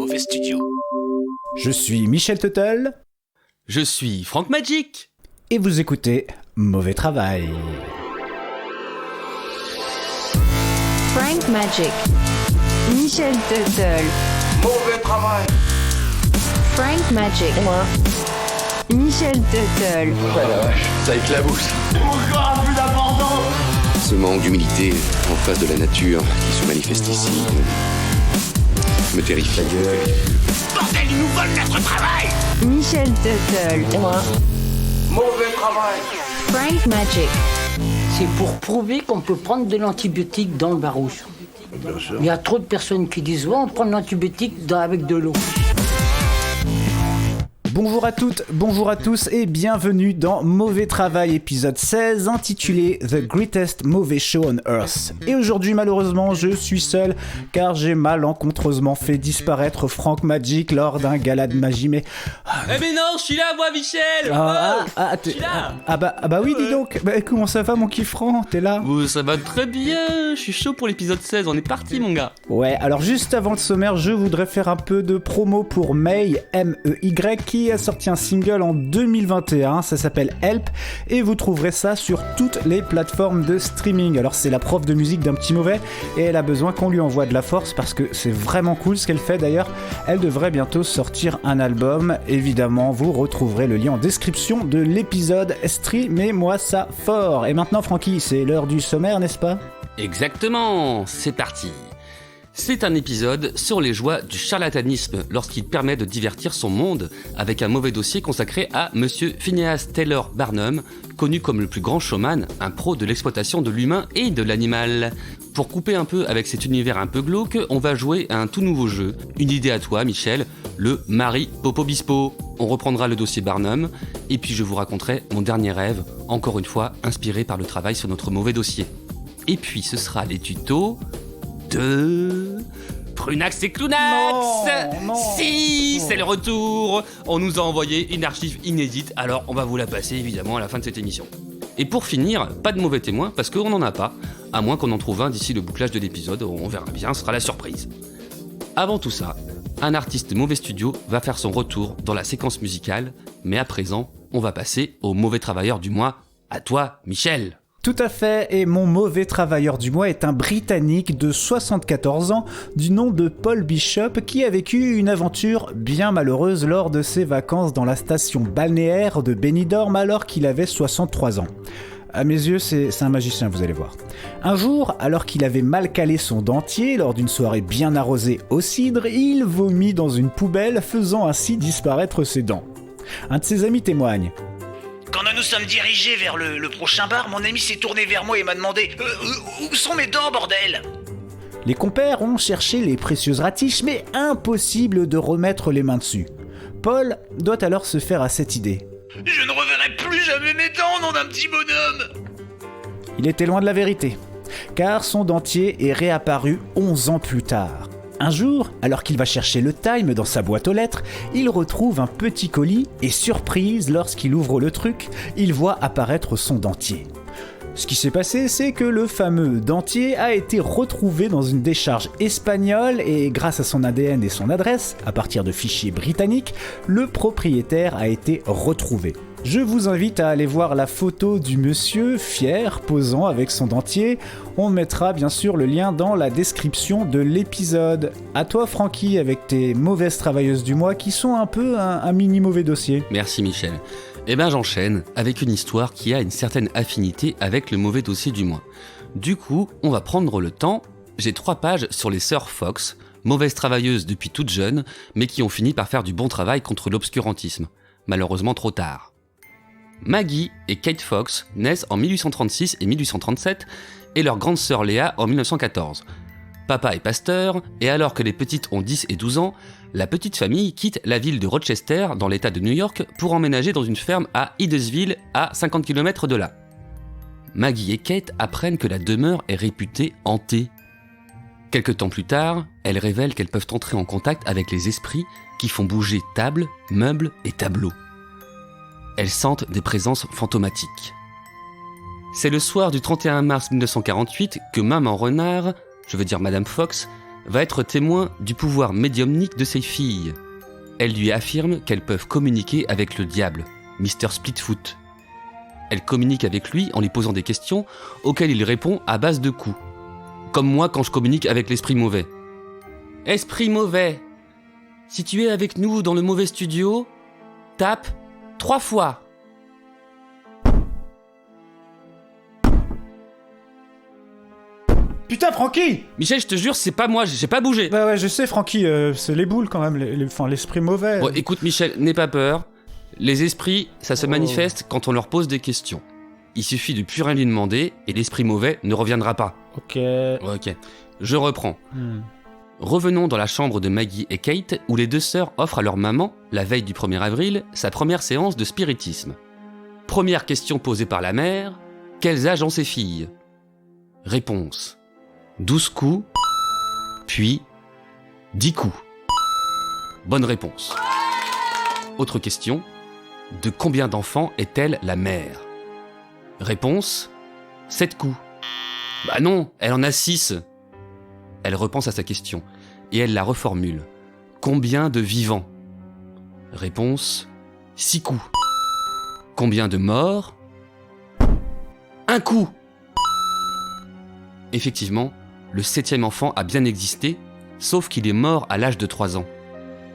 Mauvais Studio. Je suis Michel Tuttle. Je suis Frank Magic. Et vous écoutez Mauvais Travail. Frank Magic. Michel Tuttle. Mauvais Travail. Frank Magic. Et moi. Michel Tuttle. Oh la vache, ça éclabousse. Encore plus d'abandon. Ce manque d'humilité en face de la nature qui se manifeste ici me terrifie. Bordel, ils nous volent notre travail! Michel Tuttle. Et moi. Mauvais Travail. Frank Magic. C'est pour prouver qu'on peut prendre de l'antibiotique dans le barouche. Bien sûr. Il y a trop de personnes qui disent « Ouais, on prend de l'antibiotique avec de l'eau ». Bonjour à toutes, bonjour à tous et bienvenue dans Mauvais Travail épisode 16 intitulé The Greatest Movie Show on Earth. Et aujourd'hui malheureusement je suis seul car j'ai malencontreusement fait disparaître Frank Magic lors d'un gala de magie mais... Eh mais non, je suis là moi Michel. Je suis là. Bah oui dis donc, comment ça va mon kiffrant, t'es là? Ça va très bien, je suis chaud pour l'épisode 16, on est parti mon gars. Ouais, alors juste avant le sommaire, je voudrais faire un peu de promo pour Mey, M-E-Y, qui a sorti un single en 2021, ça s'appelle Help, et vous trouverez ça sur toutes les plateformes de streaming. Alors c'est la prof de musique d'un petit mauvais, et elle a besoin qu'on lui envoie de la force, parce que c'est vraiment cool ce qu'elle fait d'ailleurs. Elle devrait bientôt sortir un album, évidemment vous retrouverez le lien en description de l'épisode. Streamez-moi ça fort. Et maintenant Francky, c'est l'heure du sommaire, n'est-ce pas? Exactement, c'est parti. C'est un épisode sur les joies du charlatanisme lorsqu'il permet de divertir son monde avec un mauvais dossier consacré à Monsieur Phineas Taylor Barnum, connu comme le plus grand showman, un pro de l'exploitation de l'humain et de l'animal. Pour couper un peu avec cet univers un peu glauque, on va jouer à un tout nouveau jeu. Une idée à toi, Michel, le Mari Popo Bispo. On reprendra le dossier Barnum, et puis je vous raconterai mon dernier rêve, encore une fois inspiré par le travail sur notre mauvais dossier. Et puis ce sera les tutos de Prunax et Clownax. Non. Si, c'est le retour. On nous a envoyé une archive inédite, alors on va vous la passer évidemment à la fin de cette émission. Et pour finir, pas de mauvais témoins parce qu'on n'en a pas, à moins qu'on en trouve un d'ici le bouclage de l'épisode, on verra bien, ce sera la surprise. Avant tout ça, un artiste Mauvais Studio va faire son retour dans la séquence musicale, mais à présent, on va passer au mauvais travailleur du mois. À toi, Michel. Tout à fait, et mon mauvais travailleur du mois est un Britannique de 74 ans du nom de Paul Bishop qui a vécu une aventure bien malheureuse lors de ses vacances dans la station balnéaire de Benidorm alors qu'il avait 63 ans. À mes yeux, c'est un magicien, vous allez voir. Un jour, alors qu'il avait mal calé son dentier lors d'une soirée bien arrosée au cidre, il vomit dans une poubelle, faisant ainsi disparaître ses dents. Un de ses amis témoigne. Quand nous nous sommes dirigés vers le prochain bar, mon ami s'est tourné vers moi et m'a demandé où sont mes dents, bordel? Les compères ont cherché les précieuses ratiches, mais impossible de remettre les mains dessus. Paul doit alors se faire à cette idée. Je ne reverrai plus jamais mes dents, nom d'un petit bonhomme! Il était loin de la vérité, car son dentier est réapparu 11 ans plus tard. Un jour, alors qu'il va chercher le Time dans sa boîte aux lettres, il retrouve un petit colis et surprise, lorsqu'il ouvre le truc, il voit apparaître son dentier. Ce qui s'est passé, c'est que le fameux dentier a été retrouvé dans une décharge espagnole et grâce à son ADN et son adresse, à partir de fichiers britanniques, le propriétaire a été retrouvé. Je vous invite à aller voir la photo du monsieur, fier, posant avec son dentier. On mettra bien sûr le lien dans la description de l'épisode. À toi Francky avec tes mauvaises travailleuses du mois qui sont un peu un mini mauvais dossier. Merci Michel. Eh ben j'enchaîne avec une histoire qui a une certaine affinité avec le mauvais dossier du mois. Du coup, on va prendre le temps. J'ai 3 pages sur les sœurs Fox, mauvaises travailleuses depuis toutes jeunes, mais qui ont fini par faire du bon travail contre l'obscurantisme. Malheureusement trop tard. Maggie et Kate Fox naissent en 1836 et 1837 et leur grande sœur Léa en 1914. Papa est pasteur et alors que les petites ont 10 et 12 ans, la petite famille quitte la ville de Rochester dans l'état de New York pour emménager dans une ferme à Hydesville à 50 km de là. Maggie et Kate apprennent que la demeure est réputée hantée. Quelque temps plus tard, elles révèlent qu'elles peuvent entrer en contact avec les esprits qui font bouger tables, meubles et tableaux. Elles sentent des présences fantomatiques. C'est le soir du 31 mars 1948 que Maman Renard, je veux dire Madame Fox, va être témoin du pouvoir médiumnique de ses filles. Elle lui affirme qu'elles peuvent communiquer avec le diable, Mr. Splitfoot. Elle communique avec lui en lui posant des questions auxquelles il répond à base de coups. Comme moi quand je communique avec l'esprit mauvais. Esprit mauvais, si tu es avec nous dans le mauvais studio, tape 3 fois. Putain, Francky! Michel, je te jure, c'est pas moi, j'ai pas bougé. Ouais, je sais, Francky, c'est les boules quand même, enfin, l'esprit mauvais. Bon, écoute Michel, n'aie pas peur. Les esprits, ça se manifeste quand on leur pose des questions. Il suffit de plus rien lui demander et l'esprit mauvais ne reviendra pas. Ok. Ok, je reprends. Revenons dans la chambre de Maggie et Kate où les deux sœurs offrent à leur maman, la veille du 1er avril, sa première séance de spiritisme. Première question posée par la mère, quels âges ont ses filles? Réponse, 12 coups, puis 10 coups. Bonne réponse. Autre question, de combien d'enfants est-elle la mère? Réponse, 7 coups. Bah non, elle en a 6. Elle repense à sa question et elle la reformule. Combien de vivants? Réponse, 6 coups. Combien de morts? 1 coup. Effectivement, le 7e enfant a bien existé, sauf qu'il est mort à l'âge de 3 ans.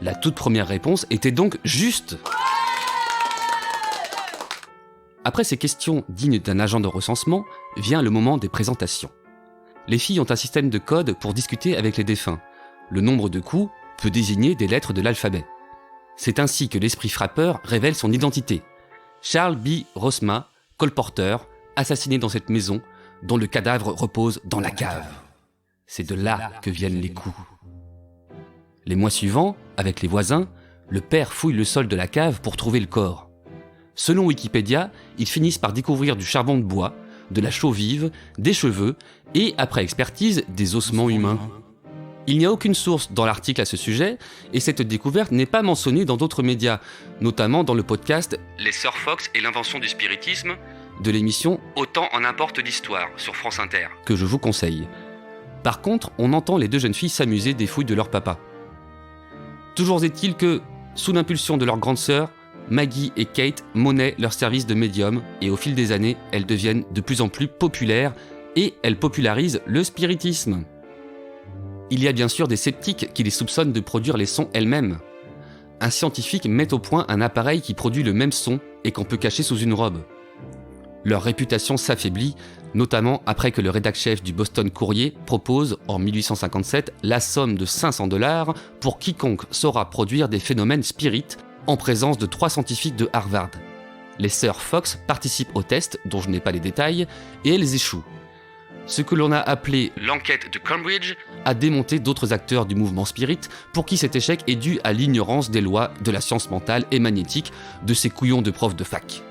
La toute première réponse était donc juste. Après ces questions dignes d'un agent de recensement, vient le moment des présentations. Les filles ont un système de code pour discuter avec les défunts. Le nombre de coups peut désigner des lettres de l'alphabet. C'est ainsi que l'esprit frappeur révèle son identité. Charles B. Rosma, colporteur, assassiné dans cette maison, dont le cadavre repose dans la cave. C'est de là que viennent les coups. Les mois suivants, avec les voisins, le père fouille le sol de la cave pour trouver le corps. Selon Wikipédia, ils finissent par découvrir du charbon de bois, de la chaux vive, des cheveux et, après expertise, des ossements humains. Il n'y a aucune source dans l'article à ce sujet et cette découverte n'est pas mentionnée dans d'autres médias, notamment dans le podcast « Les Sœurs Fox et l'invention du spiritisme » de l'émission « Autant en importe l'histoire » sur France Inter, que je vous conseille. Par contre, on entend les deux jeunes filles s'amuser des fouilles de leur papa. Toujours est-il que, sous l'impulsion de leur grande sœur, Maggie et Kate monnaient leur service de médium et au fil des années, elles deviennent de plus en plus populaires et elles popularisent le spiritisme. Il y a bien sûr des sceptiques qui les soupçonnent de produire les sons elles-mêmes. Un scientifique met au point un appareil qui produit le même son et qu'on peut cacher sous une robe. Leur réputation s'affaiblit, notamment après que le rédac-chef du Boston Courier propose, en 1857, la somme de $500 pour quiconque saura produire des phénomènes spirites en présence de 3 scientifiques de Harvard. Les sœurs Fox participent au test, dont je n'ai pas les détails, et elles échouent. Ce que l'on a appelé l'enquête de Cambridge a démonté d'autres acteurs du mouvement spirit pour qui cet échec est dû à l'ignorance des lois de la science mentale et magnétique de ces couillons de profs de fac.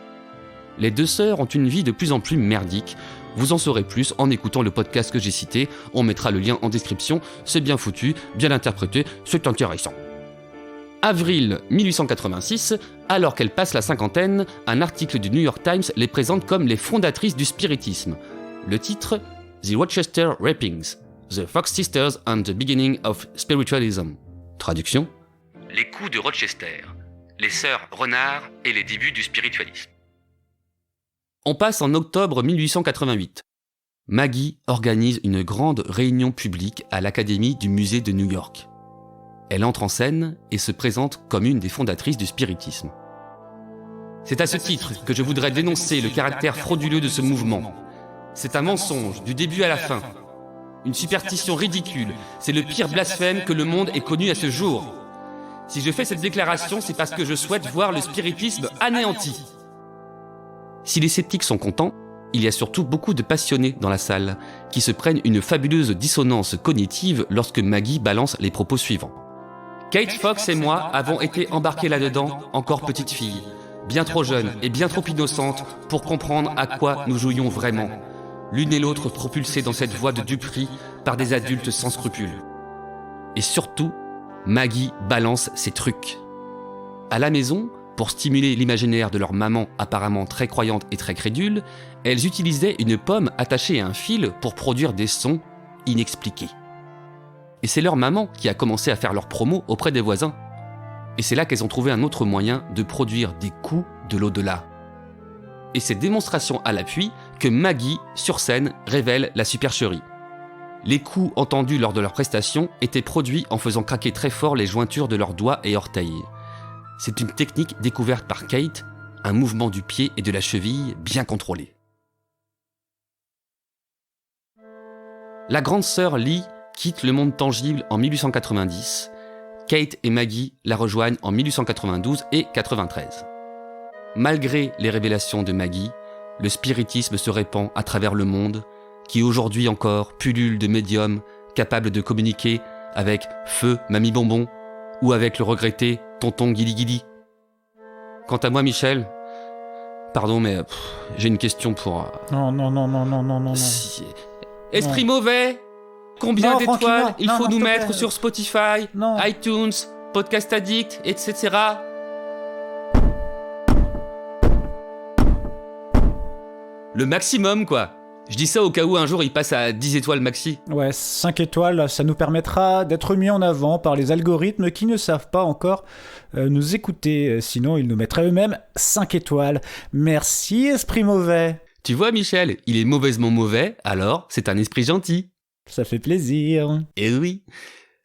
Les deux sœurs ont une vie de plus en plus merdique. Vous en saurez plus en écoutant le podcast que j'ai cité, on mettra le lien en description, c'est bien foutu, bien interprété, c'est intéressant. Avril 1886, alors qu'elles passent la cinquantaine, un article du New York Times les présente comme les fondatrices du spiritisme. Le titre, The Rochester Rappings, The Fox Sisters and the Beginning of Spiritualism. Traduction, les coups de Rochester, les sœurs Renard et les débuts du spiritualisme. On passe en octobre 1888. Maggie organise une grande réunion publique à l'Académie du musée de New York. Elle entre en scène et se présente comme une des fondatrices du spiritisme. C'est à ce titre que je voudrais dénoncer le caractère frauduleux de ce mouvement. C'est un mensonge du début à la fin. Une superstition ridicule, c'est le pire blasphème que le monde ait connu à ce jour. Si je fais cette déclaration, c'est parce que je souhaite voir le spiritisme anéanti. Si les sceptiques sont contents, il y a surtout beaucoup de passionnés dans la salle, qui se prennent une fabuleuse dissonance cognitive lorsque Maggie balance les propos suivants. Kate Fox et moi avons été embarqués là-dedans, encore petite fille, bien trop jeune et bien trop innocente pour comprendre à quoi nous jouions vraiment, l'une et l'autre propulsées dans cette voie de duperie par des adultes sans scrupules. Et surtout, Maggie balance ses trucs. À la maison, pour stimuler l'imaginaire de leur maman apparemment très croyante et très crédule, elles utilisaient une pomme attachée à un fil pour produire des sons inexpliqués. Et c'est leur maman qui a commencé à faire leur promo auprès des voisins. Et c'est là qu'elles ont trouvé un autre moyen de produire des coups de l'au-delà. Et c'est démonstration à l'appui que Maggie, sur scène, révèle la supercherie. Les coups entendus lors de leur prestation étaient produits en faisant craquer très fort les jointures de leurs doigts et orteils. C'est une technique découverte par Kate, un mouvement du pied et de la cheville bien contrôlé. La grande sœur Lee quitte le monde tangible en 1890. Kate et Maggie la rejoignent en 1892 et 93. Malgré les révélations de Maggie, le spiritisme se répand à travers le monde, qui aujourd'hui encore pullule de médiums capables de communiquer avec Feu Mamie Bonbon ou avec le regretté Tonton Guili Guili. Quant à moi, Michel, pardon, mais j'ai une question pour... Non. Esprit mauvais, combien Non, d'étoiles Francky, il non, faut non, nous s'il te mettre plaît. sur Spotify, Non. iTunes, Podcast Addict, etc. Le maximum, quoi. Je dis ça au cas où un jour il passe à 10 étoiles maxi. Ouais, 5 étoiles, ça nous permettra d'être mis en avant par les algorithmes qui ne savent pas encore nous écouter. Sinon, ils nous mettraient eux-mêmes 5 étoiles. Merci, esprit mauvais. Tu vois, Michel, il est mauvaisement mauvais, alors c'est un esprit gentil. Ça fait plaisir. Eh oui.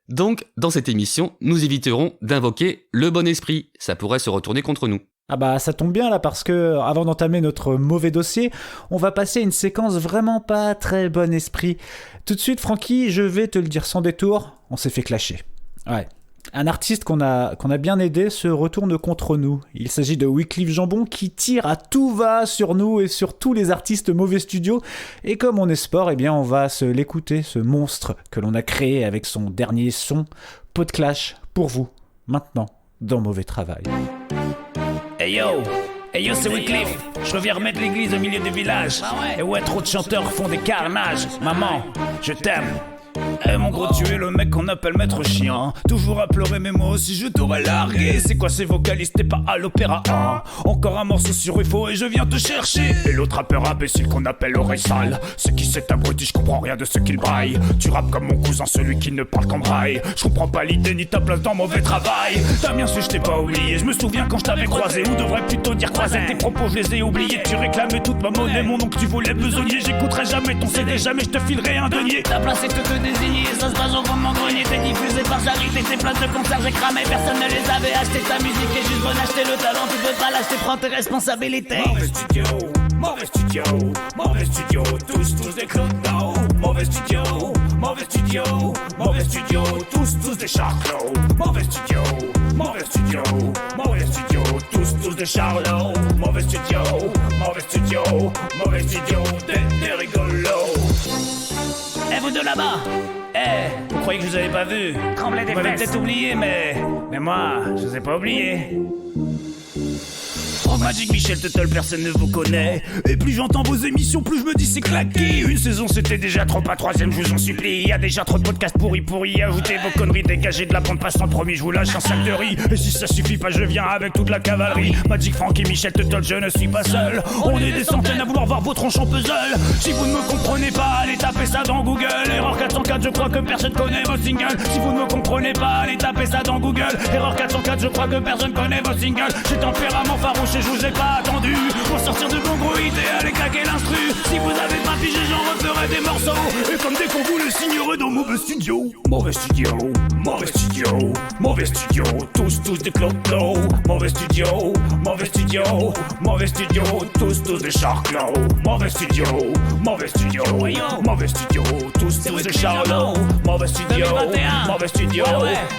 Donc, dans cette émission, nous éviterons d'invoquer le bon esprit. Ça pourrait se retourner contre nous. Ah bah ça tombe bien là parce que avant d'entamer notre mauvais dossier, on va passer à une séquence vraiment pas très bon esprit. Tout de suite Francky, je vais te le dire sans détour, on s'est fait clasher. Ouais. Un artiste qu'on a bien aidé se retourne contre nous. Il s'agit de Wyclef Jambon qui tire à tout va sur nous et sur tous les artistes Mauvais Studio. Et comme on est sport, eh bien on va se l'écouter, ce monstre que l'on a créé avec son dernier son, Pot de Clash, pour vous, maintenant, dans Mauvais Travail. Hey yo, c'est Wyclef. Je reviens remettre l'église au milieu du village. Et ouais, trop de chanteurs font des carnages. Maman, je t'aime. Eh mon gros, tu es le mec qu'on appelle maître chien. Toujours à pleurer, mais moi aussi je t'aurais largué. C'est quoi ces vocalistes, t'es pas à l'opéra hein. Encore un morceau sur UFO et je viens te chercher. Et l'autre rappeur imbécile qu'on appelle oreille sale. C'est qui cet abruti, je comprends rien de ce qu'il braille. Tu rappes comme mon cousin, celui qui ne parle qu'en braille. Je comprends pas l'idée ni ta place dans Mauvais Travail. T'as bien su, je t'ai pas oublié. Je me souviens quand je t'avais croisé, ou devrais plutôt dire croisé. Tes propos, je les ai oubliés. Tu réclamais toute ma monnaie, mon nom que tu voulais besogner. J'écouterai jamais ton CD, jamais je te filerai un denier. Ta place est te désigner, ça se passe au fond de mon grenier. T'es diffusé par Charité, tes places de concert j'ai cramé. Personne ne les avait acheté, ta musique est juste bonne. Acheter le talent, tu peux pas l'acheter, prends tes responsabilités. Mauvais studio, mauvais studio, mauvais studio, tous des clodos. Mauvais studio, mauvais studio, mauvais studio, tous des charlots. Mauvais studio, mauvais studio, mauvais studio, tous des charlots. Mauvais studio, mauvais studio, mauvais studio, des rigolos. Eh vous de là-bas, vous croyez que je vous avais pas vu? Tremblez des fesses. Vous m'avez peut-être oublié, mais moi, je vous ai pas oublié. Oh Magic, Michel Tuttle, personne ne vous connaît. Et plus j'entends vos émissions, plus je me dis c'est claqué. Une saison c'était déjà trop, pas troisième, je vous en supplie. Y a déjà trop de podcasts pourris. Ajoutez vos conneries, dégagez de la bande passante, promis, je vous lâche un sac de riz. Et si ça suffit pas, je viens avec toute la cavalerie. Magic, Franck et Michel Tuttle, je ne suis pas seul. On est des centaines à vouloir voir vos tronches en puzzle. Si vous ne me comprenez pas, allez taper ça dans Google. Erreur 404, je crois que personne connaît vos singles. Si vous ne me comprenez pas, allez taper ça dans Google. Erreur 404, je crois que personne connaît vos singles. J'ai tempérament farouche et je vous ai pas attendu pour sortir de Gongroïde et aller claquer l'instru. Si vous avez pas pigé, j'en referai des morceaux. Et comme dès qu'on vous le signerait dans Mauvais Studio. Mauvais studio, mauvais studio, mauvais studio, tous des clodos. Mauvais studio, mauvais studio, mauvais studio, tous des charclos. Mauvais studio, mauvais studio, mauvais studio, tous des charlots. Mauvais studio, mauvais studio,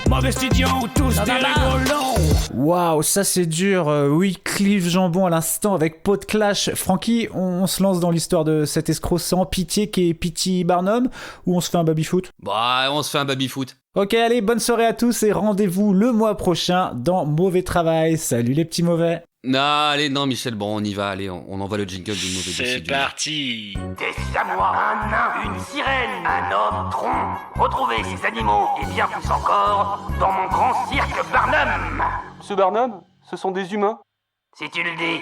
mauvais studio, tous des rigolos. Waouh, ça c'est dur. Wyclef Jambon à l'instant avec Pot de Clash. Francky, on se lance dans l'histoire de cet escroc sans pitié qui est P.T. Barnum ou on se fait un baby-foot? Bah, on se fait un baby-foot. Ok, allez, bonne soirée à tous et rendez-vous le mois prochain dans Mauvais Travail. Salut les petits mauvais. Non, Michel, bon, on y va, allez, on envoie le jingle du Mauvais Dossier. C'est parti. Des siamois, un nain, une sirène, un homme tronc. Retrouvez ces animaux et bien plus encore dans mon grand cirque Barnum. Monsieur Barnum, ce sont des humains. Si tu le dis.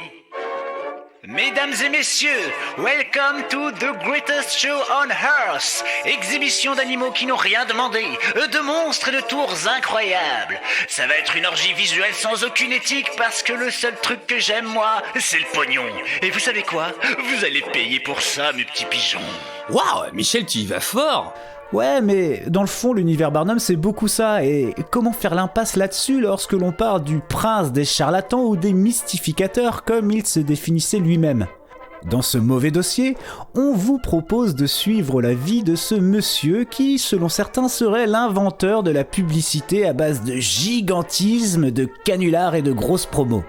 Mesdames et messieurs, welcome to the greatest show on earth. Exhibition d'animaux qui n'ont rien demandé, de monstres et de tours incroyables. Ça va être une orgie visuelle sans aucune éthique parce que le seul truc que j'aime moi, c'est le pognon. Et vous savez quoi? Vous allez payer pour ça, mes petits pigeons. Waouh, Michel, tu y vas fort! Ouais, mais dans le fond, l'univers Barnum, c'est beaucoup ça, et comment faire l'impasse là-dessus lorsque l'on parle du prince des charlatans ou des mystificateurs, comme il se définissait lui-même? Dans ce mauvais dossier, on vous propose de suivre la vie de ce monsieur qui, selon certains, serait l'inventeur de la publicité à base de gigantisme, de canulars et de grosses promos.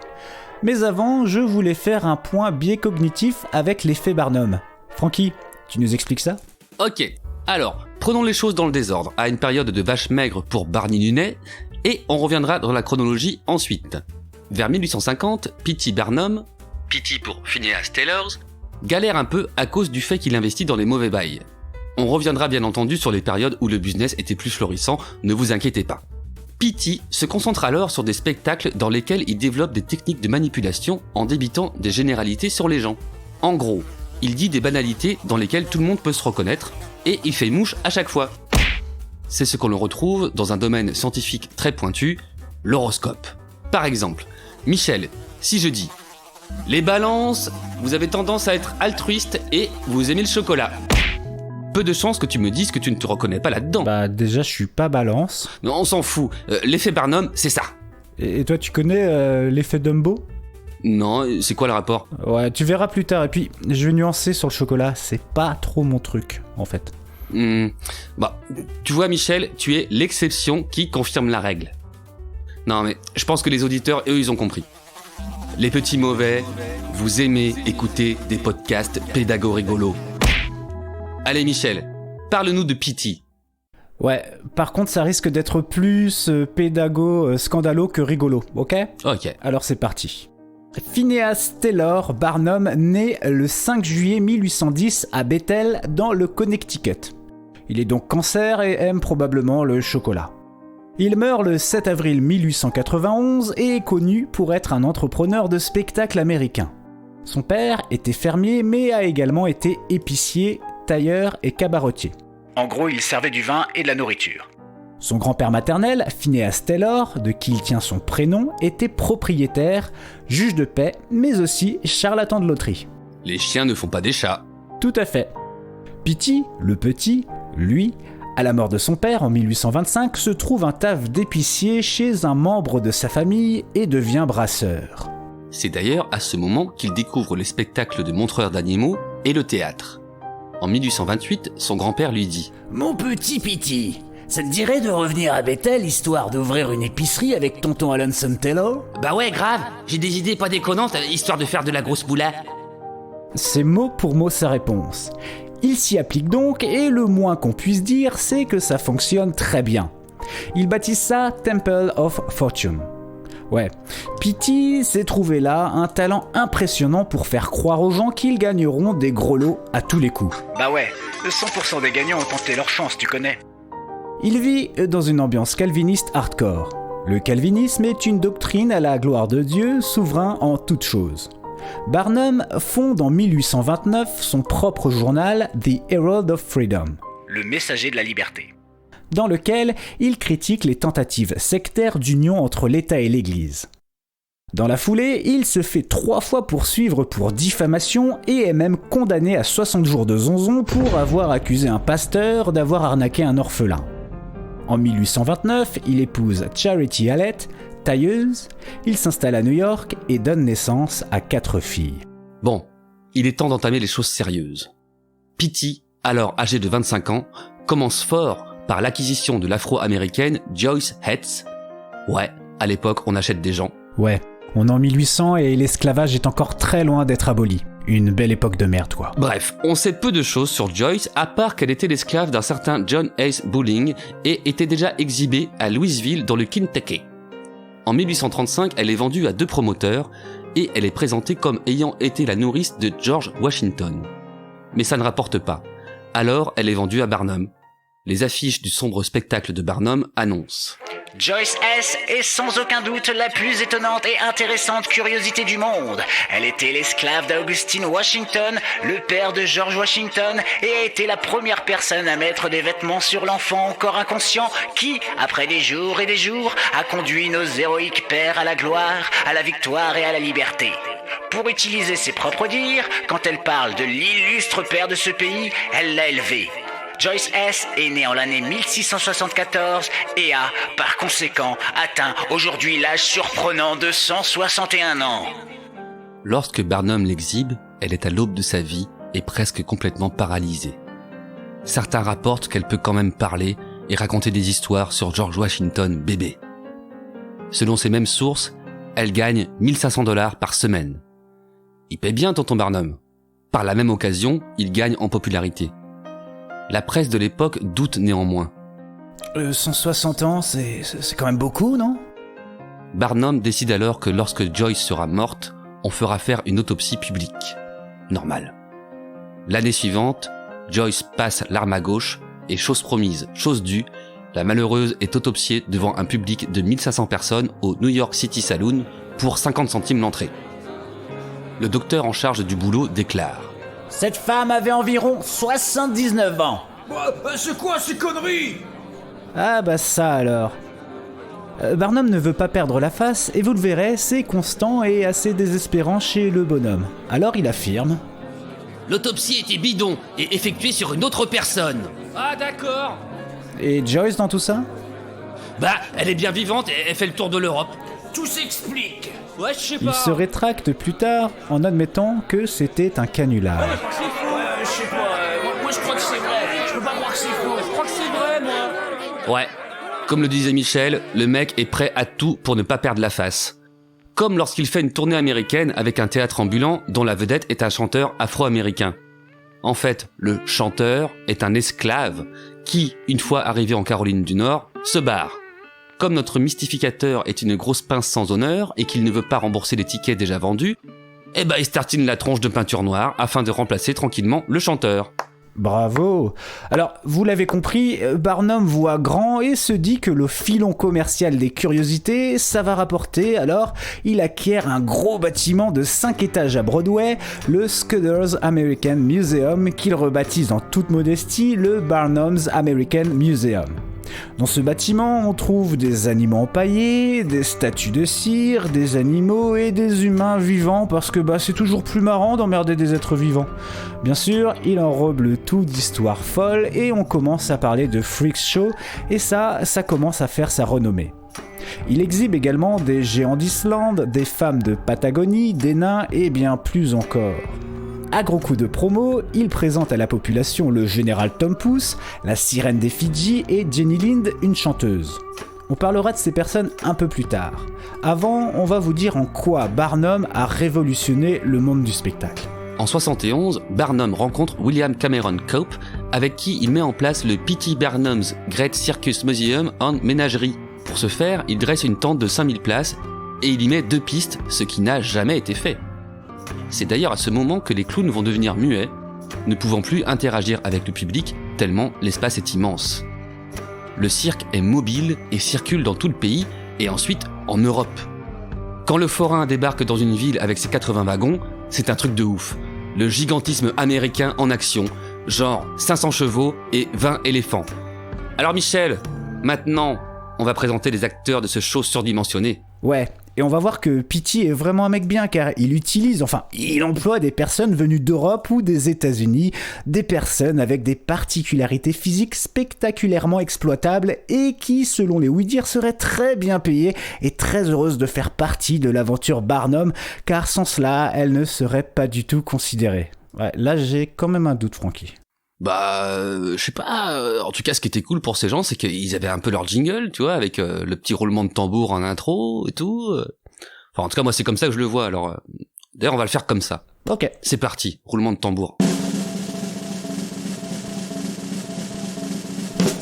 Mais avant, je voulais faire un point biais cognitif avec l'effet Barnum. Francky, tu nous expliques ça? Ok, alors, prenons les choses dans le désordre, à une période de vache maigre pour Barney Lunet, et on reviendra dans la chronologie ensuite. Vers 1850, P.T. Barnum, P.T. pour Phineas Taylor, galère un peu à cause du fait qu'il investit dans les mauvais bails. On reviendra bien entendu sur les périodes où le business était plus florissant, ne vous inquiétez pas. P.T. se concentre alors sur des spectacles dans lesquels il développe des techniques de manipulation en débitant des généralités sur les gens. En gros, il dit des banalités dans lesquelles tout le monde peut se reconnaître, et il fait mouche à chaque fois. C'est ce qu'on le retrouve dans un domaine scientifique très pointu, l'horoscope. Par exemple, Michel, si je dis « Les balances, vous avez tendance à être altruiste et vous aimez le chocolat », peu de chances que tu me dises que tu ne te reconnais pas là-dedans. Bah déjà, je suis pas balance. Non, on s'en fout, l'effet Barnum, c'est ça. Et toi, tu connais l'effet Dumbo? Non, c'est quoi le rapport? Ouais, tu verras plus tard. Et puis, je vais nuancer sur le chocolat. C'est pas trop mon truc, en fait. Bah, tu vois, Michel, tu es l'exception qui confirme la règle. Non, mais je pense que les auditeurs, eux, ils ont compris. Les petits mauvais, vous aimez écouter des podcasts pédago-rigolos. Allez, Michel, parle-nous de P.T. Ouais, par contre, ça risque d'être plus pédago-scandalo que rigolo, ok? Ok. Alors c'est parti. Phineas Taylor Barnum naît le 5 juillet 1810 à Bethel, dans le Connecticut. Il est donc cancer et aime probablement le chocolat. Il meurt le 7 avril 1891 et est connu pour être un entrepreneur de spectacles américain. Son père était fermier mais a également été épicier, tailleur et cabaretier. En gros, il servait du vin et de la nourriture. Son grand-père maternel, Phineas Taylor, de qui il tient son prénom, était propriétaire, juge de paix, mais aussi charlatan de loterie. Les chiens ne font pas des chats. Tout à fait. P.T., le petit, lui, à la mort de son père en 1825, se trouve un taf d'épicier chez un membre de sa famille et devient brasseur. C'est d'ailleurs à ce moment qu'il découvre les spectacles de montreurs d'animaux et le théâtre. En 1828, son grand-père lui dit « Mon petit P.T., ça te dirait de revenir à Bethel histoire d'ouvrir une épicerie avec tonton Alanson Taylor? Bah ouais, grave, j'ai des idées pas déconnantes, histoire de faire de la grosse boula. C'est mot pour mot sa réponse. Il s'y applique donc et le moins qu'on puisse dire, c'est que ça fonctionne très bien. Il baptise ça Temple of Fortune. Ouais, P.T. s'est trouvé là un talent impressionnant pour faire croire aux gens qu'ils gagneront des gros lots à tous les coups. Bah ouais, 100% des gagnants ont tenté leur chance, tu connais. Il vit dans une ambiance calviniste hardcore. Le calvinisme est une doctrine à la gloire de Dieu, souverain en toutes choses. Barnum fonde en 1829 son propre journal The Herald of Freedom, Le messager de la liberté, dans lequel il critique les tentatives sectaires d'union entre l'État et l'Église. Dans la foulée, il se fait 3 fois poursuivre pour diffamation et est même condamné à 60 jours de zonzon pour avoir accusé un pasteur d'avoir arnaqué un orphelin. En 1829, il épouse Charity Hallett, tailleuse, il s'installe à New York et donne naissance à 4 filles. Bon, il est temps d'entamer les choses sérieuses. P.T., alors âgé de 25 ans, commence fort par l'acquisition de l'afro-américaine Joyce Hetz. Ouais, à l'époque, on achète des gens. Ouais, on est en 1800 et l'esclavage est encore très loin d'être aboli. Une belle époque de merde, quoi. Bref, on sait peu de choses sur Joyce, à part qu'elle était l'esclave d'un certain John Ace Bowling et était déjà exhibée à Louisville dans le Kentucky. En 1835, elle est vendue à 2 promoteurs et elle est présentée comme ayant été la nourrice de George Washington. Mais ça ne rapporte pas. Alors, elle est vendue à Barnum. Les affiches du sombre spectacle de Barnum annoncent Joyce S. est sans aucun doute la plus étonnante et intéressante curiosité du monde. Elle était l'esclave d'Augustine Washington, le père de George Washington, et a été la première personne à mettre des vêtements sur l'enfant encore inconscient qui, après des jours et des jours, a conduit nos héroïques pères à la gloire, à la victoire et à la liberté. Pour utiliser ses propres dires, quand elle parle de l'illustre père de ce pays, elle l'a élevé. Joyce S. est née en l'année 1674 et a, par conséquent, atteint aujourd'hui l'âge surprenant de 161 ans. Lorsque Barnum l'exhibe, elle est à l'aube de sa vie et presque complètement paralysée. Certains rapportent qu'elle peut quand même parler et raconter des histoires sur George Washington bébé. Selon ces mêmes sources, elle gagne $1 500 par semaine. Il paie bien tonton Barnum. Par la même occasion, il gagne en popularité. La presse de l'époque doute néanmoins. 160 ans, c'est quand même beaucoup, non ? Barnum décide alors que lorsque Joyce sera morte, on fera faire une autopsie publique. Normal. L'année suivante, Joyce passe l'arme à gauche et chose promise, chose due, la malheureuse est autopsiée devant un public de 1500 personnes au New York City Saloon pour 50 centimes l'entrée. Le docteur en charge du boulot déclare Cette femme avait environ 79 ans. C'est quoi ces conneries? Ah bah ça alors. Barnum ne veut pas perdre la face et vous le verrez, c'est constant et assez désespérant chez le bonhomme. Alors il affirme L'autopsie était bidon et effectuée sur une autre personne. Ah d'accord. Et Joyce dans tout ça ? Bah, elle est bien vivante et elle fait le tour de l'Europe. Tout s'explique. Ouais, je sais pas. Il se rétracte plus tard en admettant que c'était un canular. C'est faux. Je sais pas. Moi je crois que c'est vrai. Je peux pas croire que c'est faux. Je crois que c'est vrai, moi. Ouais. Comme le disait Michel, le mec est prêt à tout pour ne pas perdre la face. Comme lorsqu'il fait une tournée américaine avec un théâtre ambulant dont la vedette est un chanteur afro-américain. En fait, le chanteur est un esclave qui, une fois arrivé en Caroline du Nord, se barre. Comme notre mystificateur est une grosse pince sans honneur et qu'il ne veut pas rembourser les tickets déjà vendus, eh ben il se tartine la tronche de peinture noire afin de remplacer tranquillement le chanteur. Bravo. Alors, vous l'avez compris, Barnum voit grand et se dit que le filon commercial des curiosités, ça va rapporter, alors il acquiert un gros bâtiment de 5 étages à Broadway, le Scudder's American Museum, qu'il rebaptise en toute modestie le Barnum's American Museum. Dans ce bâtiment, on trouve des animaux empaillés, des statues de cire, des animaux et des humains vivants parce que c'est toujours plus marrant d'emmerder des êtres vivants. Bien sûr, il enrobe le tout d'histoires folles et on commence à parler de freak show et ça commence à faire sa renommée. Il exhibe également des géants d'Islande, des femmes de Patagonie, des nains et bien plus encore. À gros coup de promo, il présente à la population le général Tom Pouce, la sirène des Fidji et Jenny Lind, une chanteuse. On parlera de ces personnes un peu plus tard. Avant, on va vous dire en quoi Barnum a révolutionné le monde du spectacle. En 71, Barnum rencontre William Cameron Cope, avec qui il met en place le P.T. Barnum's Great Circus Museum and Menagerie. Pour ce faire, il dresse une tente de 5000 places et il y met 2 pistes, ce qui n'a jamais été fait. C'est d'ailleurs à ce moment que les clowns vont devenir muets, ne pouvant plus interagir avec le public tellement l'espace est immense. Le cirque est mobile et circule dans tout le pays et ensuite en Europe. Quand le forain débarque dans une ville avec ses 80 wagons, c'est un truc de ouf. Le gigantisme américain en action, genre 500 chevaux et 20 éléphants. Alors Michel, maintenant, on va présenter les acteurs de ce show surdimensionné. Ouais. Et on va voir que P.T. est vraiment un mec bien car il emploie des personnes venues d'Europe ou des États-Unis, des personnes avec des particularités physiques spectaculairement exploitables et qui, selon les oui-dire, seraient très bien payées et très heureuses de faire partie de l'aventure Barnum car sans cela, elles ne seraient pas du tout considérées. Ouais, là j'ai quand même un doute, Francky. Je sais pas, en tout cas ce qui était cool pour ces gens c'est qu'ils avaient un peu leur jingle, tu vois, avec le petit roulement de tambour en intro et tout. Enfin en tout cas moi c'est comme ça que je le vois, alors d'ailleurs on va le faire comme ça. Ok. C'est parti, roulement de tambour.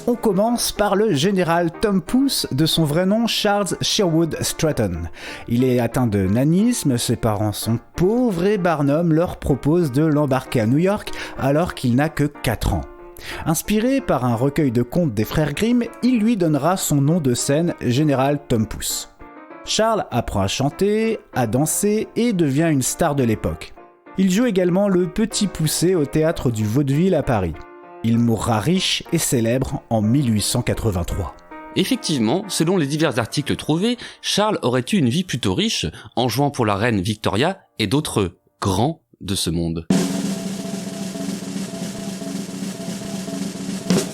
On commence par le général Tom Pouce, de son vrai nom Charles Sherwood Stratton. Il est atteint de nanisme, ses parents sont pauvres et Barnum leur propose de l'embarquer à New York alors qu'il n'a que 4 ans. Inspiré par un recueil de contes des frères Grimm, il lui donnera son nom de scène, Général Tom Pouce. Charles apprend à chanter, à danser et devient une star de l'époque. Il joue également le Petit Poucet au théâtre du Vaudeville à Paris. Il mourra riche et célèbre en 1883. Effectivement, selon les divers articles trouvés, Charles aurait eu une vie plutôt riche, en jouant pour la reine Victoria et d'autres grands de ce monde.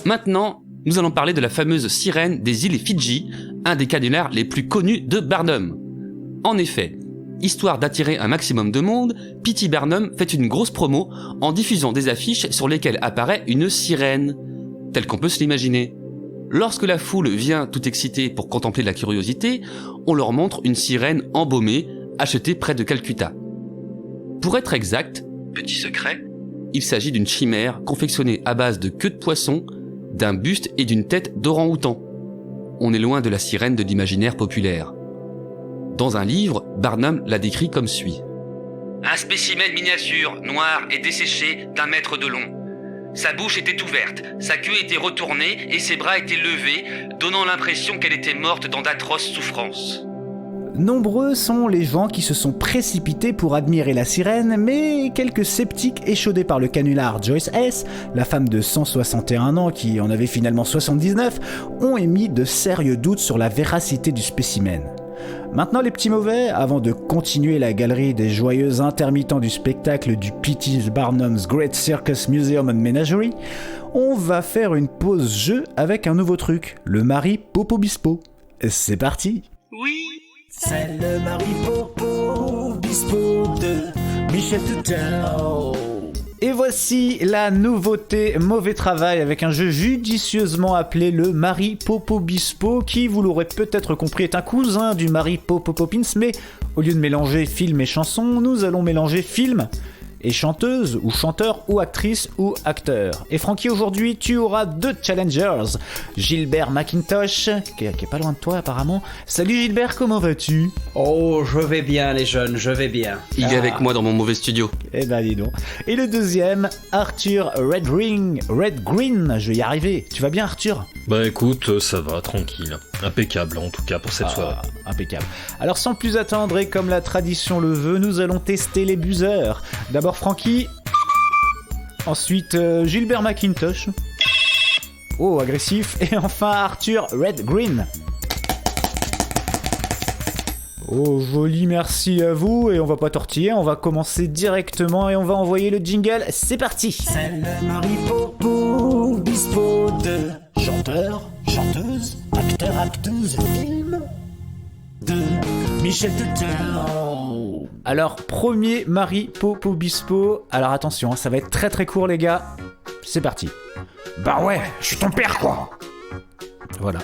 Maintenant, nous allons parler de la fameuse sirène des îles Fidji, un des canulars les plus connus de Barnum. En effet, histoire d'attirer un maximum de monde, P.T. Barnum fait une grosse promo en diffusant des affiches sur lesquelles apparaît une sirène, telle qu'on peut se l'imaginer. Lorsque la foule vient tout excitée pour contempler la curiosité, on leur montre une sirène embaumée, achetée près de Calcutta. Pour être exact, petit secret, il s'agit d'une chimère confectionnée à base de queue de poisson, d'un buste et d'une tête d'orang-outan. On est loin de la sirène de l'imaginaire populaire. Dans un livre, Barnum la décrit comme suit. Un spécimen miniature, noir et desséché d'1 mètre de long. Sa bouche était ouverte, sa queue était retournée et ses bras étaient levés, donnant l'impression qu'elle était morte dans d'atroces souffrances. Nombreux sont les gens qui se sont précipités pour admirer la sirène, mais quelques sceptiques échaudés par le canular Joyce Hess, la femme de 161 ans qui en avait finalement 79, ont émis de sérieux doutes sur la véracité du spécimen. Maintenant les petits mauvais, avant de continuer la galerie des joyeux intermittents du spectacle du P.T. Barnum's Great Circus Museum and Menagerie, on va faire une pause jeu avec un nouveau truc, le Mari Popo Bispo. C'est parti. Oui. C'est le Mari Popo Bispo de Michel Tuttle. Et voici la nouveauté Mauvais Travail avec un jeu judicieusement appelé le Mari Popo Bispo qui, vous l'aurez peut-être compris, est un cousin du Mari Popo Poppins, mais au lieu de mélanger film et chanson, nous allons mélanger film et chanteuse, ou chanteur, ou actrice, ou acteur. Et Francky, aujourd'hui, tu auras 2 challengers. Gilbert McIntosh, qui est pas loin de toi apparemment. Salut Gilbert, comment vas-tu ? Oh, je vais bien les jeunes, je vais bien. Il est avec moi dans mon mauvais studio. Eh ben dis donc. Et le deuxième, Arthur Redgreen, je vais y arriver. Tu vas bien Arthur ? Bah écoute, ça va, tranquille. Impeccable en tout cas pour cette soirée. Impeccable. Alors sans plus attendre et comme la tradition le veut, nous allons tester les buzzers. D'abord Francky, ensuite Gilbert McIntosh, oh agressif, et enfin Arthur Redgreen. Oh joli, merci à vous, et on va pas tortiller, on va commencer directement et on va envoyer le jingle, c'est parti. C'est le Mari Popo Bispo de chanteur, chanteuse, acteur, acteuse, film de Michel Tuttle. Alors, premier Mari Popo Bispo. Alors attention, ça va être très très court les gars. C'est parti. Bah ouais, je suis ton père quoi. Voilà.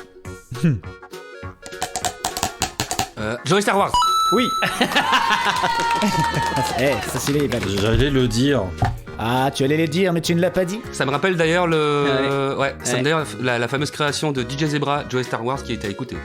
Joey Star Wars. Oui. Ça c'est les balles. J'allais le dire. Ah, tu allais les dire, mais tu ne l'as pas dit. Ça me rappelle d'ailleurs la fameuse création de DJ Zebra, Joey Star Wars, qui a été à écouter.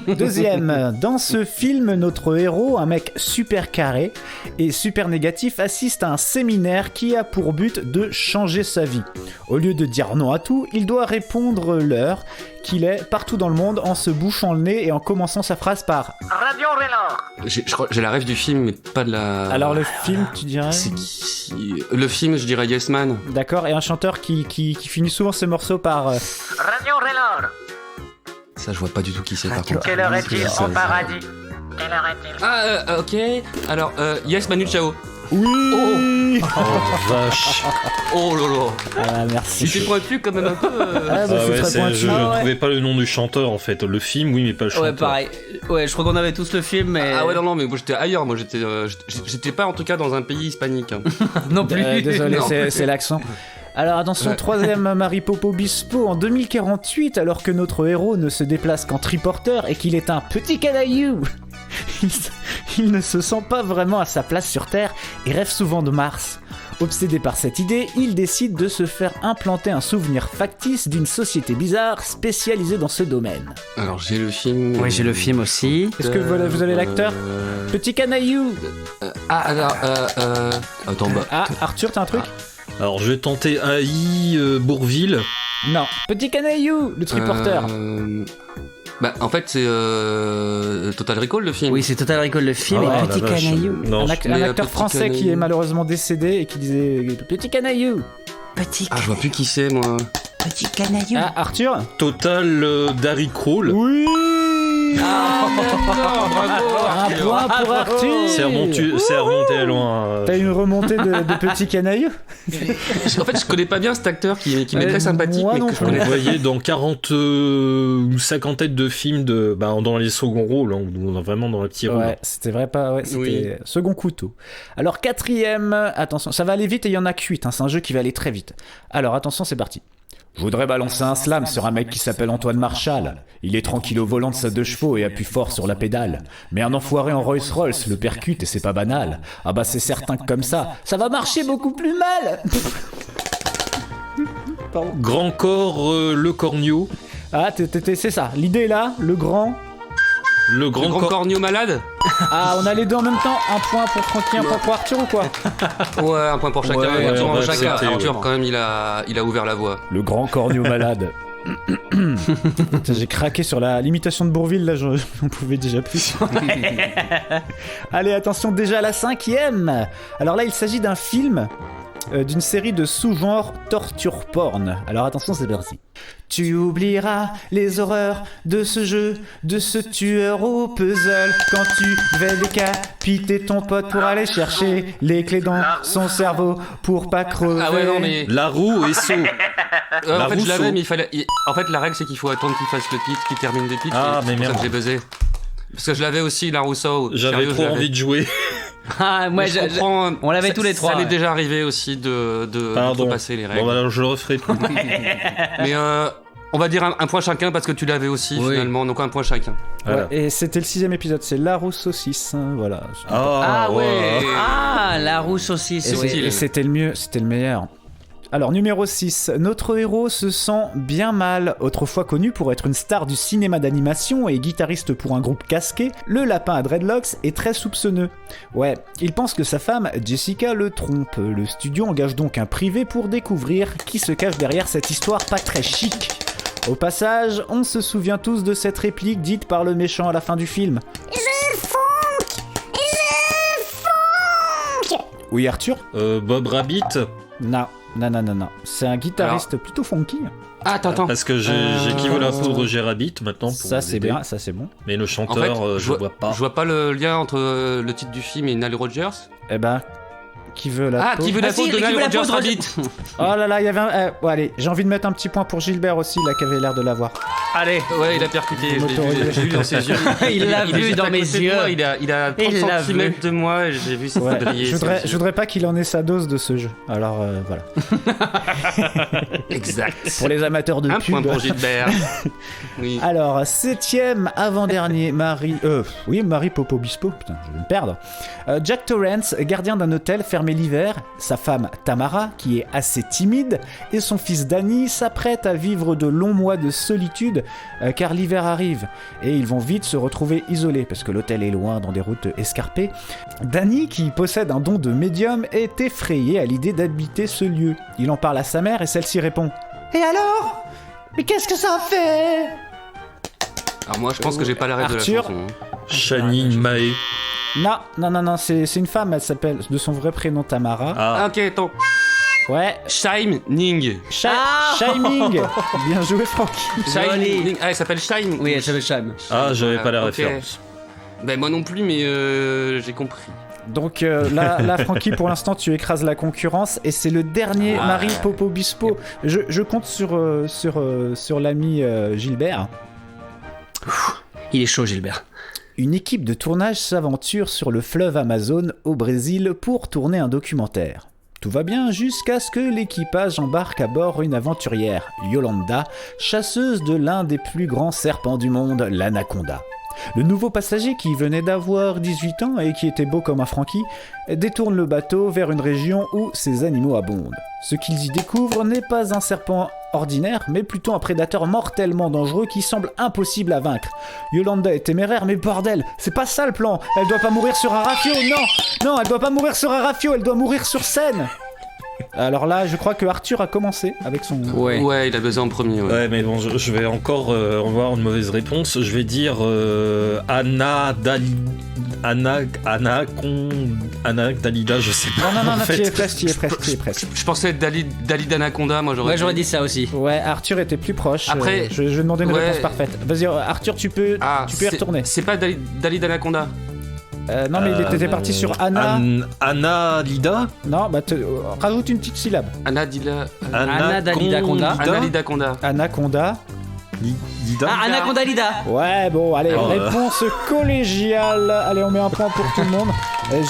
Deuxième, dans ce film, notre héros, un mec super carré et super négatif, assiste à un séminaire qui a pour but de changer sa vie. Au lieu de dire non à tout, il doit répondre l'heure qu'il est partout dans le monde en se bouchant le nez et en commençant sa phrase par Radio Relor. Je crois j'ai la rêve du film, mais pas de la... Alors le film, tu dirais ? C'est qui... Le film, je dirais Yes Man. D'accord, et un chanteur qui finit souvent ses morceaux par... Radio Relor. Ça, je vois pas du tout qui c'est par contre. Quelle heure est-il en paradis ? Quelle heure est-il ? Ah, ok. Alors, Yes Manu Chao. Oui. Oh vache. Oh lolo. Ah, merci. Tu t'es pointu quand même un peu. Je ne trouvais pas le nom du chanteur en fait. Le film, oui, mais pas le chanteur. Ouais, pareil. Ouais, je crois qu'on avait tous le film, mais... Ah ouais, non, mais moi j'étais ailleurs. Moi j'étais pas en tout cas dans un pays hispanique. Hein. Non plus. Désolé, Non. c'est l'accent. Alors attention, troisième Mari Popo Bispo en 2048, alors que notre héros ne se déplace qu'en triporteur et qu'il est un petit canaillou. Il ne se sent pas vraiment à sa place sur Terre et rêve souvent de Mars. Obsédé par cette idée, il décide de se faire implanter un souvenir factice d'une société bizarre spécialisée dans ce domaine. Alors j'ai le film. Oui, j'ai le film aussi. Est-ce que vous avez l'acteur ? Petit canaillou. Attends, bah. Ah, Arthur, t'as un truc ? Alors je vais tenter AI Bourville. Non, Petit Canaillou, le triporteur. Bah, en fait, c'est Total Recall le film. Oui, c'est Total Recall le film et Petit Canaillou. Un acteur français qui est malheureusement décédé et qui disait Petit Canaillou. Petit je vois plus qui c'est, moi. Petit Canaillou. Ah, Arthur. Total Darry Crawl. Oui. Bravo, un point pour Arthur. C'est remonté loin. T'as une remontée de Petit Canaillou. En fait, je connais pas bien cet acteur qui m'est très sympathique, mais que je connais. Vous voyez dans 40 ou 50 de films dans les seconds rôles, hein, vraiment dans les petits rôles. Ouais, c'était vrai pas. Ouais, c'était second couteau. Alors 4e, attention, ça va aller vite et il y en a que 8. Hein, c'est un jeu qui va aller très vite. Alors attention, c'est parti. Je voudrais balancer un slam sur un mec qui s'appelle Antoine Marshall. Il est tranquille au volant de sa 2 chevaux et appuie fort sur la pédale. Mais un enfoiré en Rolls-Royce le percute et c'est pas banal. Ah bah c'est certain que comme ça va marcher beaucoup plus mal. Grand corps, le cornio. Ah, c'est ça. L'idée est là, le grand cornio malade. Ah, on a les deux en même temps. Un point pour Francky, un point pour Arthur ou quoi? Ouais, un point pour chacun. Ouais, Arthur, quand même, il a ouvert la voie. Le grand cornio malade. J'ai craqué sur l'imitation de Bourville, là, j'en pouvais déjà plus. Allez, attention, déjà la 5e. Alors là, il s'agit d'un film d'une série de sous-genres torture porn. Alors attention, c'est parti. Tu oublieras les horreurs de ce jeu, de ce tueur au puzzle, quand tu devais décapiter ton pote pour aller chercher les clés dans son cerveau pour pas crever. Ah ouais, non, mais... La roue et saut. En fait, je l'avais, mais il fallait... En fait, la règle, c'est qu'il faut attendre qu'il fasse le titre, qu'il termine le titre. Ah, mais c'est pour merde. ça que j'ai buzzé. Parce que je l'avais aussi, la Rousseau. J'avais trop envie de jouer. Ah, moi, on l'avait tous les trois. Ça m'est déjà arrivé aussi de passer les règles. Bon, alors je le referai plus. Mais on va dire un point chacun parce que tu l'avais aussi finalement, donc un point chacun. Voilà. Ouais, et c'était le 6e épisode, c'est La Rousseau 6, hein, voilà. Ah ouais. Ah, La Rousseau 6. Et c'était le mieux, c'était le meilleur. Alors, numéro 6, notre héros se sent bien mal. Autrefois connu pour être une star du cinéma d'animation et guitariste pour un groupe casqué, le lapin à dreadlocks est très soupçonneux. Ouais, il pense que sa femme, Jessica, le trompe. Le studio engage donc un privé pour découvrir qui se cache derrière cette histoire pas très chic. Au passage, on se souvient tous de cette réplique dite par le méchant à la fin du film. Je funk. Oui, Arthur Bob Rabbit. Non. C'est un guitariste plutôt funky. Ah, attends. Parce que j'ai kiffé la peau de Roger Rabbit maintenant. Pour ça, c'est bien, ça, c'est bon. Mais le chanteur, en fait, je vois pas. Je vois pas le lien entre le titre du film et Nile Rodgers. Eh ben, qui veut la peau qui veut la peau de Nile Rodgers Rabbit. Oh là là, il y avait un... bon, allez, j'ai envie de mettre un petit point pour Gilbert aussi, là, qui avait l'air de l'avoir. Allez. Ouais, il a percuté, j'ai vu dans ses yeux. Il l'a vu dans mes yeux. Il a 30 cm de moi et j'ai vu ses briller. Je voudrais pas qu'il en ait sa dose de ce jeu. Alors, voilà. Exact. Pour les amateurs de un pub. Un point pour Gilbert. Oui. Alors, 7e avant-dernier, Marie Popo-Bispo, putain, je vais me perdre. Jack Torrance, gardien d'un hôtel fermé l'hiver, sa femme Tamara, qui est assez timide, et son fils Danny s'apprêtent à vivre de longs mois de solitude, car l'hiver arrive, et ils vont vite se retrouver isolés, parce que l'hôtel est loin dans des routes escarpées. Danny, qui possède un don de médium, est effrayé à l'idée d'habiter ce lieu. Il en parle à sa mère, et celle-ci répond « Et alors ? Mais qu'est-ce que ça fait ?» Alors moi, je pense que j'ai pas la règle de la chanson. Shani Mae. Non, c'est une femme, elle s'appelle de son vrai prénom Tamara. Ah, ok, attends. Ouais. Shining. Shining. Bien joué, Franck. Shining. Ah, elle s'appelle Shine. Oui, elle s'appelle Shine. Ah, j'avais pas la référence. Ben moi non plus, mais j'ai compris. Donc là, Francky, pour l'instant, tu écrases la concurrence et c'est le dernier Marie Popo-Bispo. Je compte sur l'ami Gilbert. Il est chaud, Gilbert. Une équipe de tournage s'aventure sur le fleuve Amazon au Brésil pour tourner un documentaire. Tout va bien jusqu'à ce que l'équipage embarque à bord une aventurière, Yolanda, chasseuse de l'un des plus grands serpents du monde, l'anaconda. Le nouveau passager, qui venait d'avoir 18 ans et qui était beau comme un Francky, détourne le bateau vers une région où ces animaux abondent. Ce qu'ils y découvrent n'est pas un serpent ordinaire, mais plutôt un prédateur mortellement dangereux qui semble impossible à vaincre. Yolanda est téméraire, mais bordel, c'est pas ça le plan. Elle doit pas mourir sur un rafio, non, elle doit pas mourir sur un rafio, elle doit mourir sur scène. Alors là, je crois que Arthur a commencé avec son... Ouais, il a besoin en premier. Ouais, mais bon, je vais encore avoir une mauvaise réponse. Je vais dire Anna Dalida, je sais pas. Non, en fait. tu es presque. Je pensais être Dalida Anaconda, moi j'aurais dit ça aussi. Ouais, Arthur était plus proche. Après, je vais demander une réponse parfaite. Vas-y, Arthur, tu peux y retourner. C'est pas Dalida Anaconda. Non, mais il était parti sur Anna. Anna Lida. Non, bah rajoute une petite syllabe. Anna Dalida Conda. Anaconda. Lida. Ah, Anaconda Lida. Ouais, bon, allez, réponse collégiale. Allez, on met un point pour tout le monde.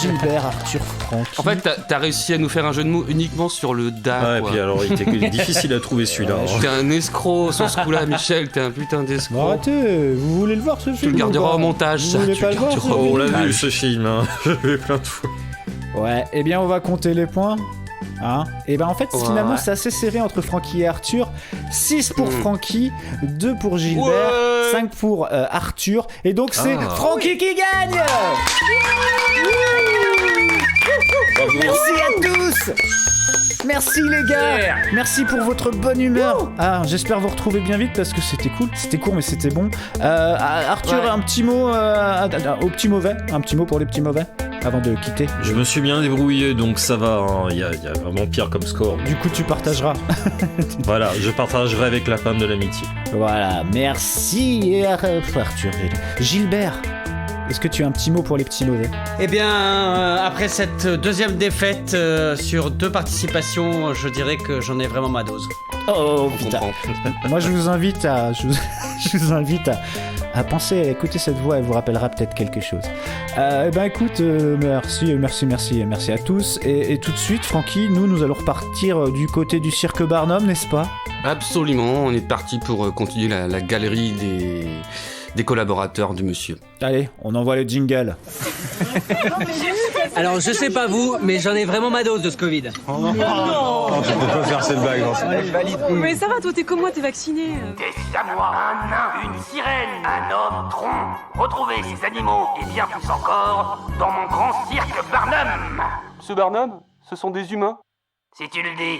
Gilbert, Arthur, Francky. En fait, t'as réussi à nous faire un jeu de mots uniquement sur le da. Ouais, quoi. puis alors, il était difficile à trouver celui-là. T'es un escroc sur ce coup-là, Michel. T'es un putain d'escroc. Bon, arrêtez, vous voulez le voir ce film? Tu le garderas au montage, vous ça. Voulez pas le voir, On l'a vu ce film, hein. Je l'ai vu plein de fois. Ouais, eh bien, on va compter les points. Hein, et ben en fait finalement c'est assez serré entre Francky et Arthur. 6 pour Francky, 2 pour Gilbert, 5 pour Arthur, et donc c'est Francky qui gagne. Merci à tous. Merci les gars. Merci pour votre bonne humeur. J'espère vous retrouver bien vite parce que c'était cool. C'était court mais c'était bon. Arthur, un petit mot au petit mauvais. Un petit mot pour les petits mauvais avant de quitter. Je me suis bien débrouillé donc ça va. Il y a vraiment pire comme score. Du coup tu partageras. Voilà, je partagerai avec la femme de l'amitié. Voilà, merci et Arthur. Gilbert, est-ce que tu as un petit mot pour les petits mauvais? Eh bien, après cette deuxième défaite sur 2 participations, je dirais que j'en ai vraiment ma dose. Oh putain. Moi je vous invite à penser à écouter cette voix, elle vous rappellera peut-être quelque chose. Écoute, merci à tous. Et tout de suite, Francky, nous allons repartir du côté du cirque Barnum, n'est-ce pas? Absolument, on est parti pour continuer la galerie des collaborateurs du monsieur. Allez, on envoie le jingle. Alors, je sais pas vous, mais j'en ai vraiment ma dose de ce Covid. Oh non, tu peux pas faire cette blague. Mais ça va, toi, t'es comme moi, t'es vacciné. Des chamois, un nain, une sirène, un homme tronc. Retrouvez ces animaux et bien plus encore dans mon grand cirque Barnum. Monsieur Barnum, ce sont des humains. Si tu le dis.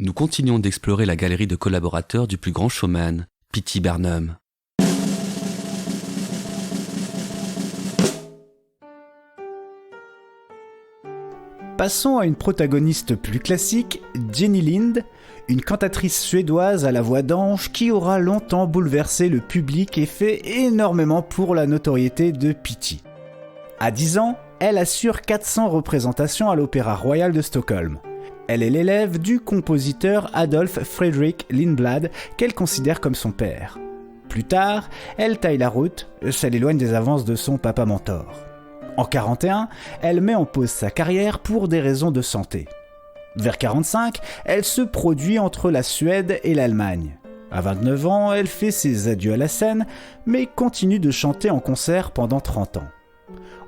Nous continuons d'explorer la galerie de collaborateurs du plus grand showman, P.T. Barnum. Passons à une protagoniste plus classique, Jenny Lind, une cantatrice suédoise à la voix d'ange qui aura longtemps bouleversé le public et fait énormément pour la notoriété de P.T. À 10 ans, elle assure 400 représentations à l'Opéra Royal de Stockholm. Elle est l'élève du compositeur Adolf Fredrik Lindblad qu'elle considère comme son père. Plus tard, elle taille la route, ça l'éloigne des avances de son papa mentor. En 41, elle met en pause sa carrière pour des raisons de santé. Vers 45, elle se produit entre la Suède et l'Allemagne. À 29 ans, elle fait ses adieux à la scène, mais continue de chanter en concert pendant 30 ans.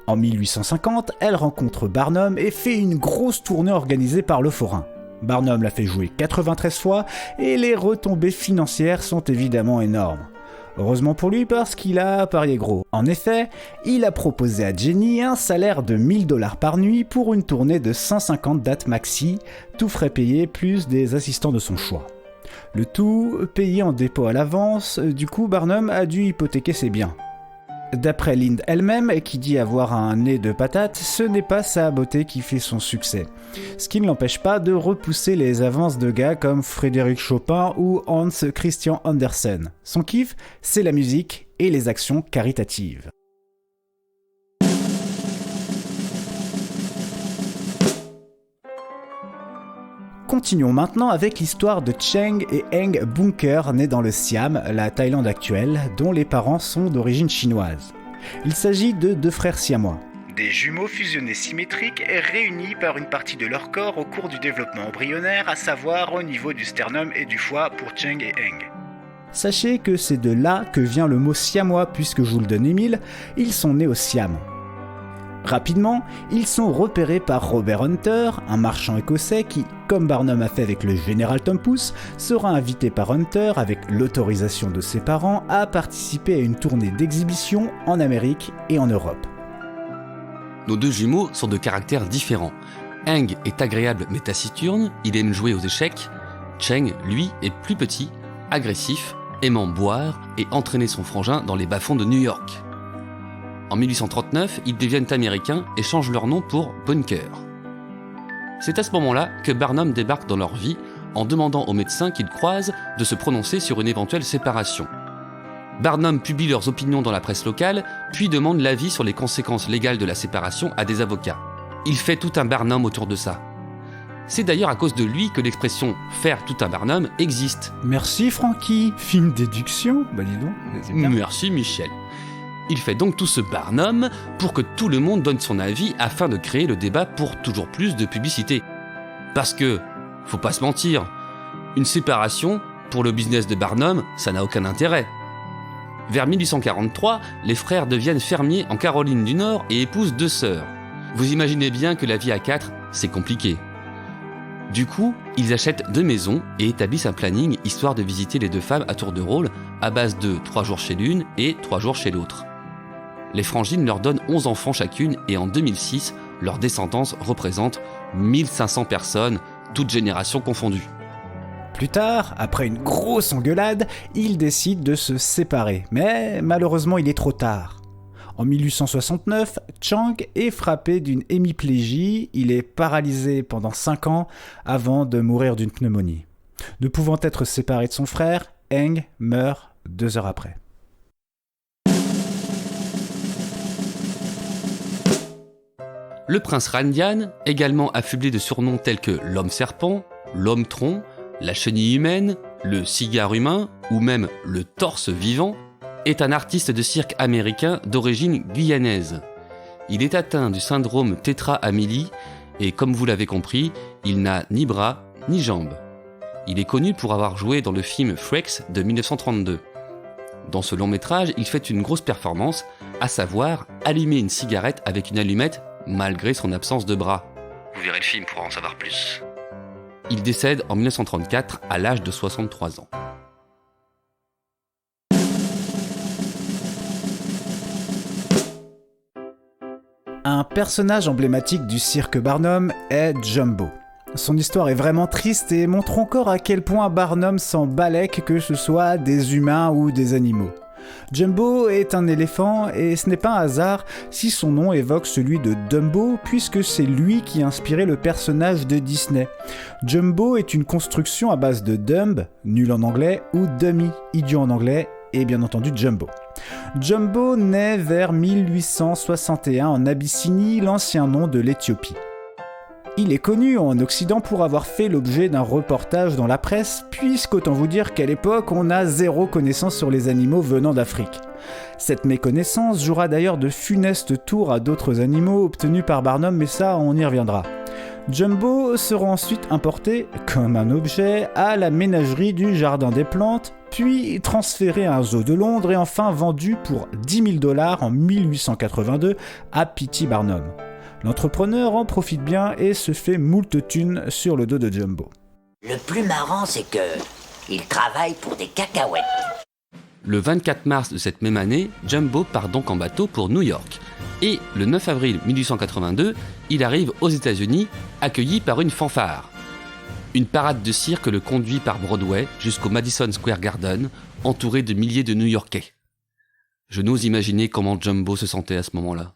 En 1850, elle rencontre Barnum et fait une grosse tournée organisée par le Forain. Barnum l'a fait jouer 93 fois et les retombées financières sont évidemment énormes. Heureusement pour lui parce qu'il a parié gros. En effet, il a proposé à Jenny un salaire de $1000 par nuit pour une tournée de 150 dates maxi, tout frais payés plus des assistants de son choix. Le tout payé en dépôt à l'avance, du coup Barnum a dû hypothéquer ses biens. D'après Lind elle-même, qui dit avoir un nez de patate, ce n'est pas sa beauté qui fait son succès. Ce qui ne l'empêche pas de repousser les avances de gars comme Frédéric Chopin ou Hans Christian Andersen. Son kiff, c'est la musique et les actions caritatives. Continuons maintenant avec l'histoire de Cheng et Eng Bunker, nés dans le Siam, la Thaïlande actuelle, dont les parents sont d'origine chinoise. Il s'agit de 2 frères siamois. Des jumeaux fusionnés symétriques réunis par une partie de leur corps au cours du développement embryonnaire, à savoir au niveau du sternum et du foie pour Cheng et Eng. Sachez que c'est de là que vient le mot siamois puisque je vous le donne Émile, ils sont nés au Siam. Rapidement, ils sont repérés par Robert Hunter, un marchand écossais qui, comme Barnum a fait avec le général Tom Pouce, sera invité par Hunter, avec l'autorisation de ses parents, à participer à une tournée d'exhibition en Amérique et en Europe. Nos 2 jumeaux sont de caractères différents. Hank est agréable mais taciturne, il aime jouer aux échecs. Cheng, lui, est plus petit, agressif, aimant boire et entraîner son frangin dans les bas-fonds de New York. En 1839, ils deviennent américains et changent leur nom pour Bunker. C'est à ce moment-là que Barnum débarque dans leur vie en demandant aux médecins qu'ils croisent de se prononcer sur une éventuelle séparation. Barnum publie leurs opinions dans la presse locale, puis demande l'avis sur les conséquences légales de la séparation à des avocats. Il fait tout un Barnum autour de ça. C'est d'ailleurs à cause de lui que l'expression « faire tout un Barnum » existe. Merci Francky, fine déduction. Bah dis donc, c'est bien. Merci Michel. Il fait donc tout ce Barnum pour que tout le monde donne son avis afin de créer le débat pour toujours plus de publicité. Parce que, faut pas se mentir, une séparation, pour le business de Barnum, ça n'a aucun intérêt. Vers 1843, les frères deviennent fermiers en Caroline du Nord et épousent 2 sœurs. Vous imaginez bien que la vie à 4, c'est compliqué. Du coup, ils achètent 2 maisons et établissent un planning histoire de visiter les 2 femmes à tour de rôle à base de 3 jours chez l'une et 3 jours chez l'autre. Les frangines leur donnent 11 enfants chacune et en 2006, leur descendance représente 1500 personnes, toutes générations confondues. Plus tard, après une grosse engueulade, ils décident de se séparer. Mais malheureusement, il est trop tard. En 1869, Chang est frappé d'une hémiplégie. Il est paralysé pendant 5 ans avant de mourir d'une pneumonie. Ne pouvant être séparé de son frère, Hank meurt 2 heures après. Le prince Randian, également affublé de surnoms tels que l'homme-serpent, l'homme-tronc, la chenille humaine, le cigare humain ou même le torse vivant, est un artiste de cirque américain d'origine guyanaise. Il est atteint du syndrome Tétra-Amélie et comme vous l'avez compris, il n'a ni bras ni jambes. Il est connu pour avoir joué dans le film Freaks de 1932. Dans ce long métrage, il fait une grosse performance, à savoir allumer une cigarette avec une allumette malgré son absence de bras. Vous verrez le film pour en savoir plus. Il décède en 1934 à l'âge de 63 ans. Un personnage emblématique du cirque Barnum est Jumbo. Son histoire est vraiment triste et montre encore à quel point Barnum s'en balèque que ce soit des humains ou des animaux. Jumbo est un éléphant et ce n'est pas un hasard si son nom évoque celui de Dumbo puisque c'est lui qui a inspiré le personnage de Disney. Jumbo est une construction à base de dumb, nul en anglais, ou dummy, idiot en anglais, et bien entendu Jumbo. Jumbo naît vers 1861 en Abyssinie, l'ancien nom de l'Éthiopie. Il est connu en Occident pour avoir fait l'objet d'un reportage dans la presse, puisqu'autant vous dire qu'à l'époque, on a 0 connaissance sur les animaux venant d'Afrique. Cette méconnaissance jouera d'ailleurs de funestes tours à d'autres animaux obtenus par Barnum, mais ça, on y reviendra. Jumbo sera ensuite importé, comme un objet, à la ménagerie du Jardin des Plantes, puis transféré à un zoo de Londres et enfin vendu pour $10,000 en 1882 à P.T. Barnum. L'entrepreneur en profite bien et se fait moult thunes sur le dos de Jumbo. Le plus marrant, c'est que il travaille pour des cacahuètes. Le 24 mars de cette même année, Jumbo part donc en bateau pour New York. Et le 9 avril 1882, il arrive aux États-Unis, accueilli par une fanfare. Une parade de cirque le conduit par Broadway jusqu'au Madison Square Garden, entouré de milliers de New-Yorkais. Je n'ose imaginer comment Jumbo se sentait à ce moment-là.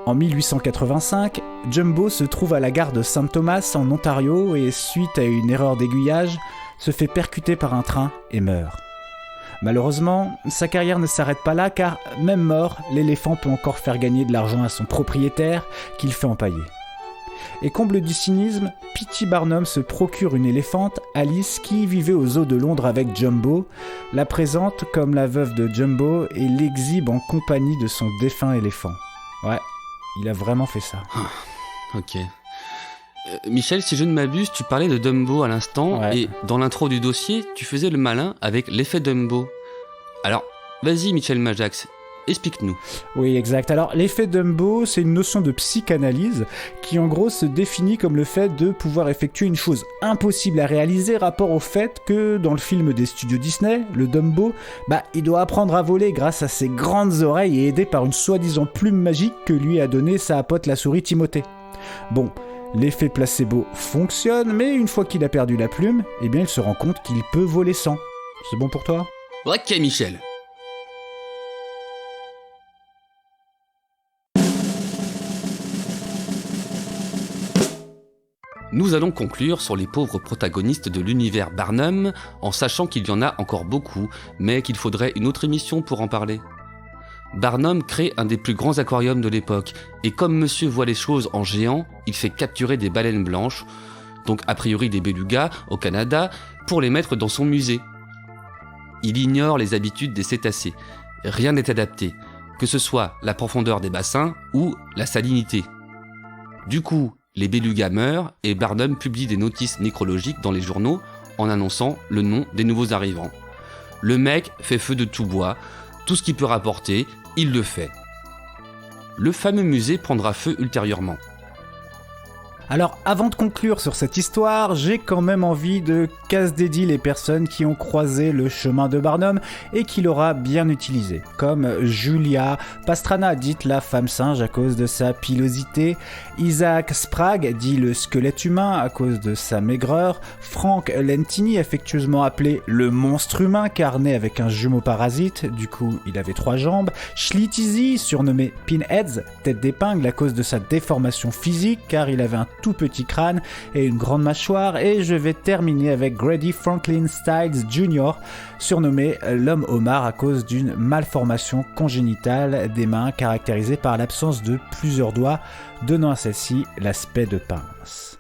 En 1885, Jumbo se trouve à la gare de St. Thomas en Ontario et, suite à une erreur d'aiguillage, se fait percuter par un train et meurt. Malheureusement, sa carrière ne s'arrête pas là car, même mort, l'éléphant peut encore faire gagner de l'argent à son propriétaire qu'il fait empailler. Et comble du cynisme, P.T. Barnum se procure une éléphante, Alice, qui vivait au zoo de Londres avec Jumbo, la présente comme la veuve de Jumbo et l'exhibe en compagnie de son défunt éléphant. Ouais, il a vraiment fait ça. Ok. Michel, si je ne m'abuse, tu parlais de Dumbo à l'instant, ouais. Et dans l'intro du dossier, tu faisais le malin avec l'effet Dumbo. Alors, vas-y Michel Majax, explique-nous. Oui, exact. Alors, l'effet Dumbo, c'est une notion de psychanalyse qui, en gros, se définit comme le fait de pouvoir effectuer une chose impossible à réaliser rapport au fait que, dans le film des studios Disney, le Dumbo, il doit apprendre à voler grâce à ses grandes oreilles et aidé par une soi-disant plume magique que lui a donnée sa pote la souris Timothée. Bon, l'effet placebo fonctionne, mais une fois qu'il a perdu la plume, il se rend compte qu'il peut voler sans. C'est bon pour toi ? Ok, Michel. Nous allons conclure sur les pauvres protagonistes de l'univers Barnum, en sachant qu'il y en a encore beaucoup, mais qu'il faudrait une autre émission pour en parler. Barnum crée un des plus grands aquariums de l'époque, et comme monsieur voit les choses en géant, il fait capturer des baleines blanches, donc a priori des belugas, au Canada, pour les mettre dans son musée. Il ignore les habitudes des cétacés. Rien n'est adapté, que ce soit la profondeur des bassins ou la salinité. Du coup, les belugas meurent et Barnum publie des notices nécrologiques dans les journaux en annonçant le nom des nouveaux arrivants. Le mec fait feu de tout bois, tout ce qu'il peut rapporter, il le fait. Le fameux musée prendra feu ultérieurement. Alors, avant de conclure sur cette histoire, j'ai quand même envie de casse-dédier les personnes qui ont croisé le chemin de Barnum et qui l'aura bien utilisé, comme Julia Pastrana, dite la femme singe à cause de sa pilosité, Isaac Sprague, dit le squelette humain à cause de sa maigreur, Frank Lentini, affectueusement appelé le monstre humain, car né avec un jumeau parasite, du coup il avait 3 jambes, Schlitzy, surnommé Pinheads, tête d'épingle à cause de sa déformation physique, car il avait un tout petit crâne et une grande mâchoire, et je vais terminer avec Grady Franklin Styles Jr., surnommé l'homme homard à cause d'une malformation congénitale des mains caractérisée par l'absence de plusieurs doigts, donnant à celle-ci l'aspect de pince.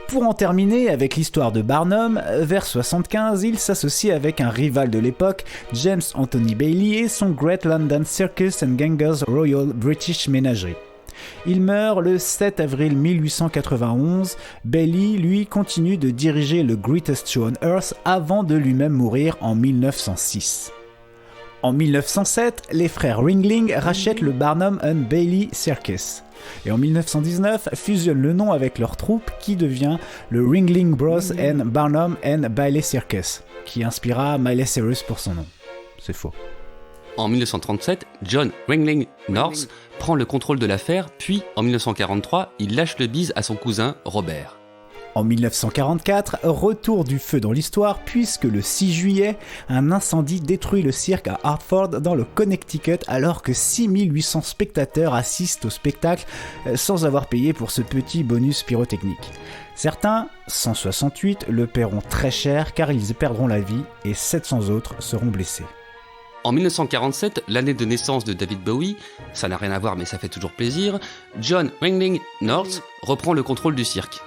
Pour en terminer avec l'histoire de Barnum, vers 75, il s'associe avec un rival de l'époque, James Anthony Bailey, et son Great London Circus and Gangers Royal British Menagerie. Il meurt le 7 avril 1891. Bailey, lui, continue de diriger le Greatest Show on Earth avant de lui-même mourir en 1906. En 1907, les frères Ringling rachètent le Barnum and Bailey Circus. Et en 1919, fusionnent le nom avec leur troupe qui devient le Ringling Bros and Barnum and Bailey Circus, qui inspira Miley Cyrus pour son nom. C'est faux. En 1937, John Ringling North prend le contrôle de l'affaire, puis en 1943, il lâche le bise à son cousin Robert. En 1944, retour du feu dans l'histoire puisque le 6 juillet, un incendie détruit le cirque à Hartford dans le Connecticut alors que 6800 spectateurs assistent au spectacle sans avoir payé pour ce petit bonus pyrotechnique. Certains, 168, le paieront très cher car ils y perdront la vie et 700 autres seront blessés. En 1947, l'année de naissance de David Bowie, ça n'a rien à voir mais ça fait toujours plaisir, John Ringling North reprend le contrôle du cirque.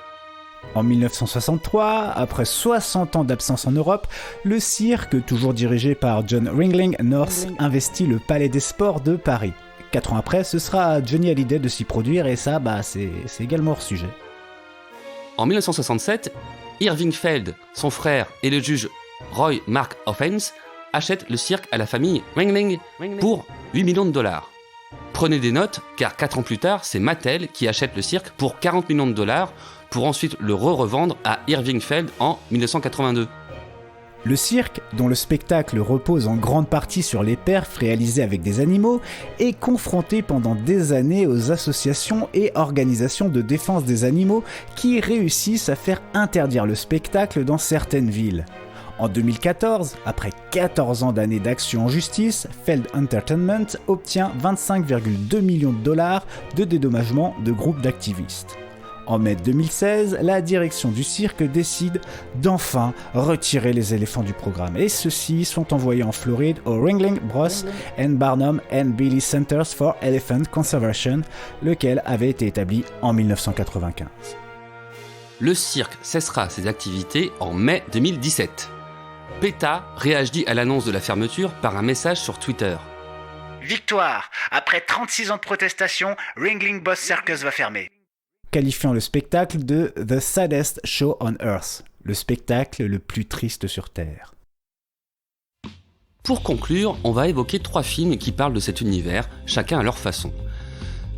En 1963, après 60 ans d'absence en Europe, le cirque, toujours dirigé par John Ringling North, investit le Palais des Sports de Paris. 4 ans après, ce sera à Johnny Hallyday de s'y produire et ça, c'est également hors sujet. En 1967, Irving Feld, son frère et le juge Roy Mark Offens achètent le cirque à la famille Ringling pour 8 millions de dollars. Prenez des notes, car 4 ans plus tard, c'est Mattel qui achète le cirque pour 40 millions de dollars pour ensuite le revendre à Irving Feld en 1982. Le cirque, dont le spectacle repose en grande partie sur les perfs réalisés avec des animaux, est confronté pendant des années aux associations et organisations de défense des animaux qui réussissent à faire interdire le spectacle dans certaines villes. En 2014, après 14 ans d'années d'action en justice, Feld Entertainment obtient 25,2 millions de dollars de dédommagement de groupes d'activistes. En mai 2016, la direction du cirque décide d'enfin retirer les éléphants du programme et ceux-ci sont envoyés en Floride au Ringling Bros and Barnum and Bailey Centers for Elephant Conservation, lequel avait été établi en 1995. Le cirque cessera ses activités en mai 2017. PETA réagit à l'annonce de la fermeture par un message sur Twitter. Victoire! Après 36 ans de protestation, Ringling Bros Circus va fermer. Qualifiant le spectacle de The Saddest Show on Earth, le spectacle le plus triste sur Terre. Pour conclure, on va évoquer 3 films qui parlent de cet univers, chacun à leur façon.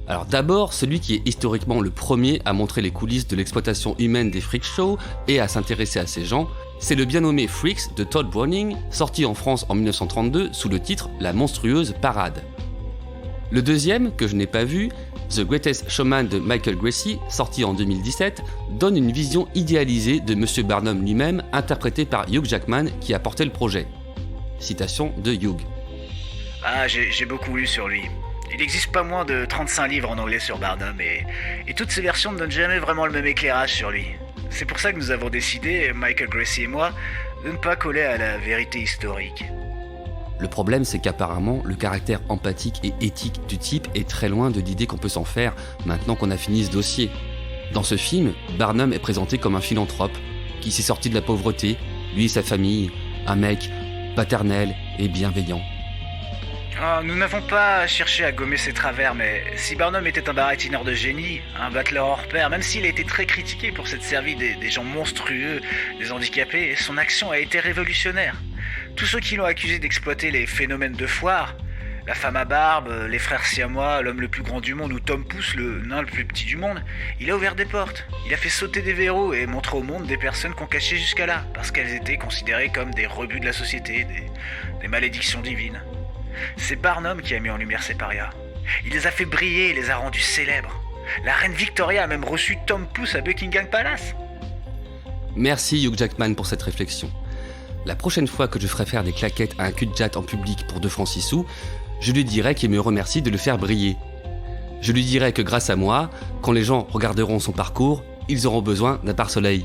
Alors d'abord, celui qui est historiquement le premier à montrer les coulisses de l'exploitation humaine des freak shows et à s'intéresser à ces gens, c'est le bien nommé Freaks de Todd Browning, sorti en France en 1932 sous le titre La monstrueuse parade. Le deuxième, que je n'ai pas vu, The Greatest Showman de Michael Gracey, sorti en 2017, donne une vision idéalisée de Monsieur Barnum lui-même, interprété par Hugh Jackman qui a porté le projet. Citation de Hugh. Ah, j'ai beaucoup lu sur lui. Il n'existe pas moins de 35 livres en anglais sur Barnum et toutes ces versions ne donnent jamais vraiment le même éclairage sur lui. C'est pour ça que nous avons décidé, Michael Gracey et moi, de ne pas coller à la vérité historique. Le problème, c'est qu'apparemment, le caractère empathique et éthique du type est très loin de l'idée qu'on peut s'en faire maintenant qu'on a fini ce dossier. Dans ce film, Barnum est présenté comme un philanthrope qui s'est sorti de la pauvreté, lui et sa famille, un mec paternel et bienveillant. Oh, nous n'avons pas cherché à gommer ses travers, mais si Barnum était un baratineur de génie, un battleur hors pair, même s'il a été très critiqué pour s'être servi des gens monstrueux, des handicapés, son action a été révolutionnaire. Tous ceux qui l'ont accusé d'exploiter les phénomènes de foire, la femme à barbe, les frères siamois, l'homme le plus grand du monde ou Tom Pouce, le nain le plus petit du monde, il a ouvert des portes, il a fait sauter des verrous et montré au monde des personnes qu'on cachait jusqu'à là, parce qu'elles étaient considérées comme des rebuts de la société, des malédictions divines. C'est Barnum qui a mis en lumière ces parias. Il les a fait briller et les a rendus célèbres. La reine Victoria a même reçu Tom Pouce à Buckingham Palace. Merci Hugh Jackman pour cette réflexion. La prochaine fois que je ferai faire des claquettes à un cul-de-jatte en public pour 2 francs 6 sous, je lui dirai qu'il me remercie de le faire briller. Je lui dirai que grâce à moi, quand les gens regarderont son parcours, ils auront besoin d'un pare-soleil.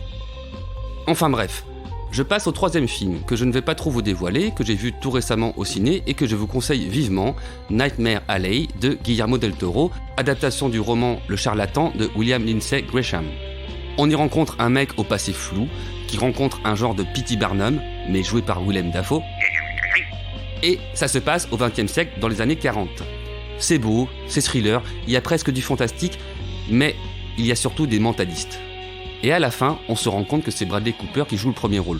Enfin bref, je passe au 3e film, que je ne vais pas trop vous dévoiler, que j'ai vu tout récemment au ciné et que je vous conseille vivement, Nightmare Alley de Guillermo del Toro, adaptation du roman Le Charlatan de William Lindsay Gresham. On y rencontre un mec au passé flou, qui rencontre un genre de P.T. Barnum, mais joué par Willem Dafoe, et ça se passe au XXe siècle, dans les années 40. C'est beau, c'est thriller, il y a presque du fantastique, mais il y a surtout des mentalistes. Et à la fin, on se rend compte que c'est Bradley Cooper qui joue le premier rôle.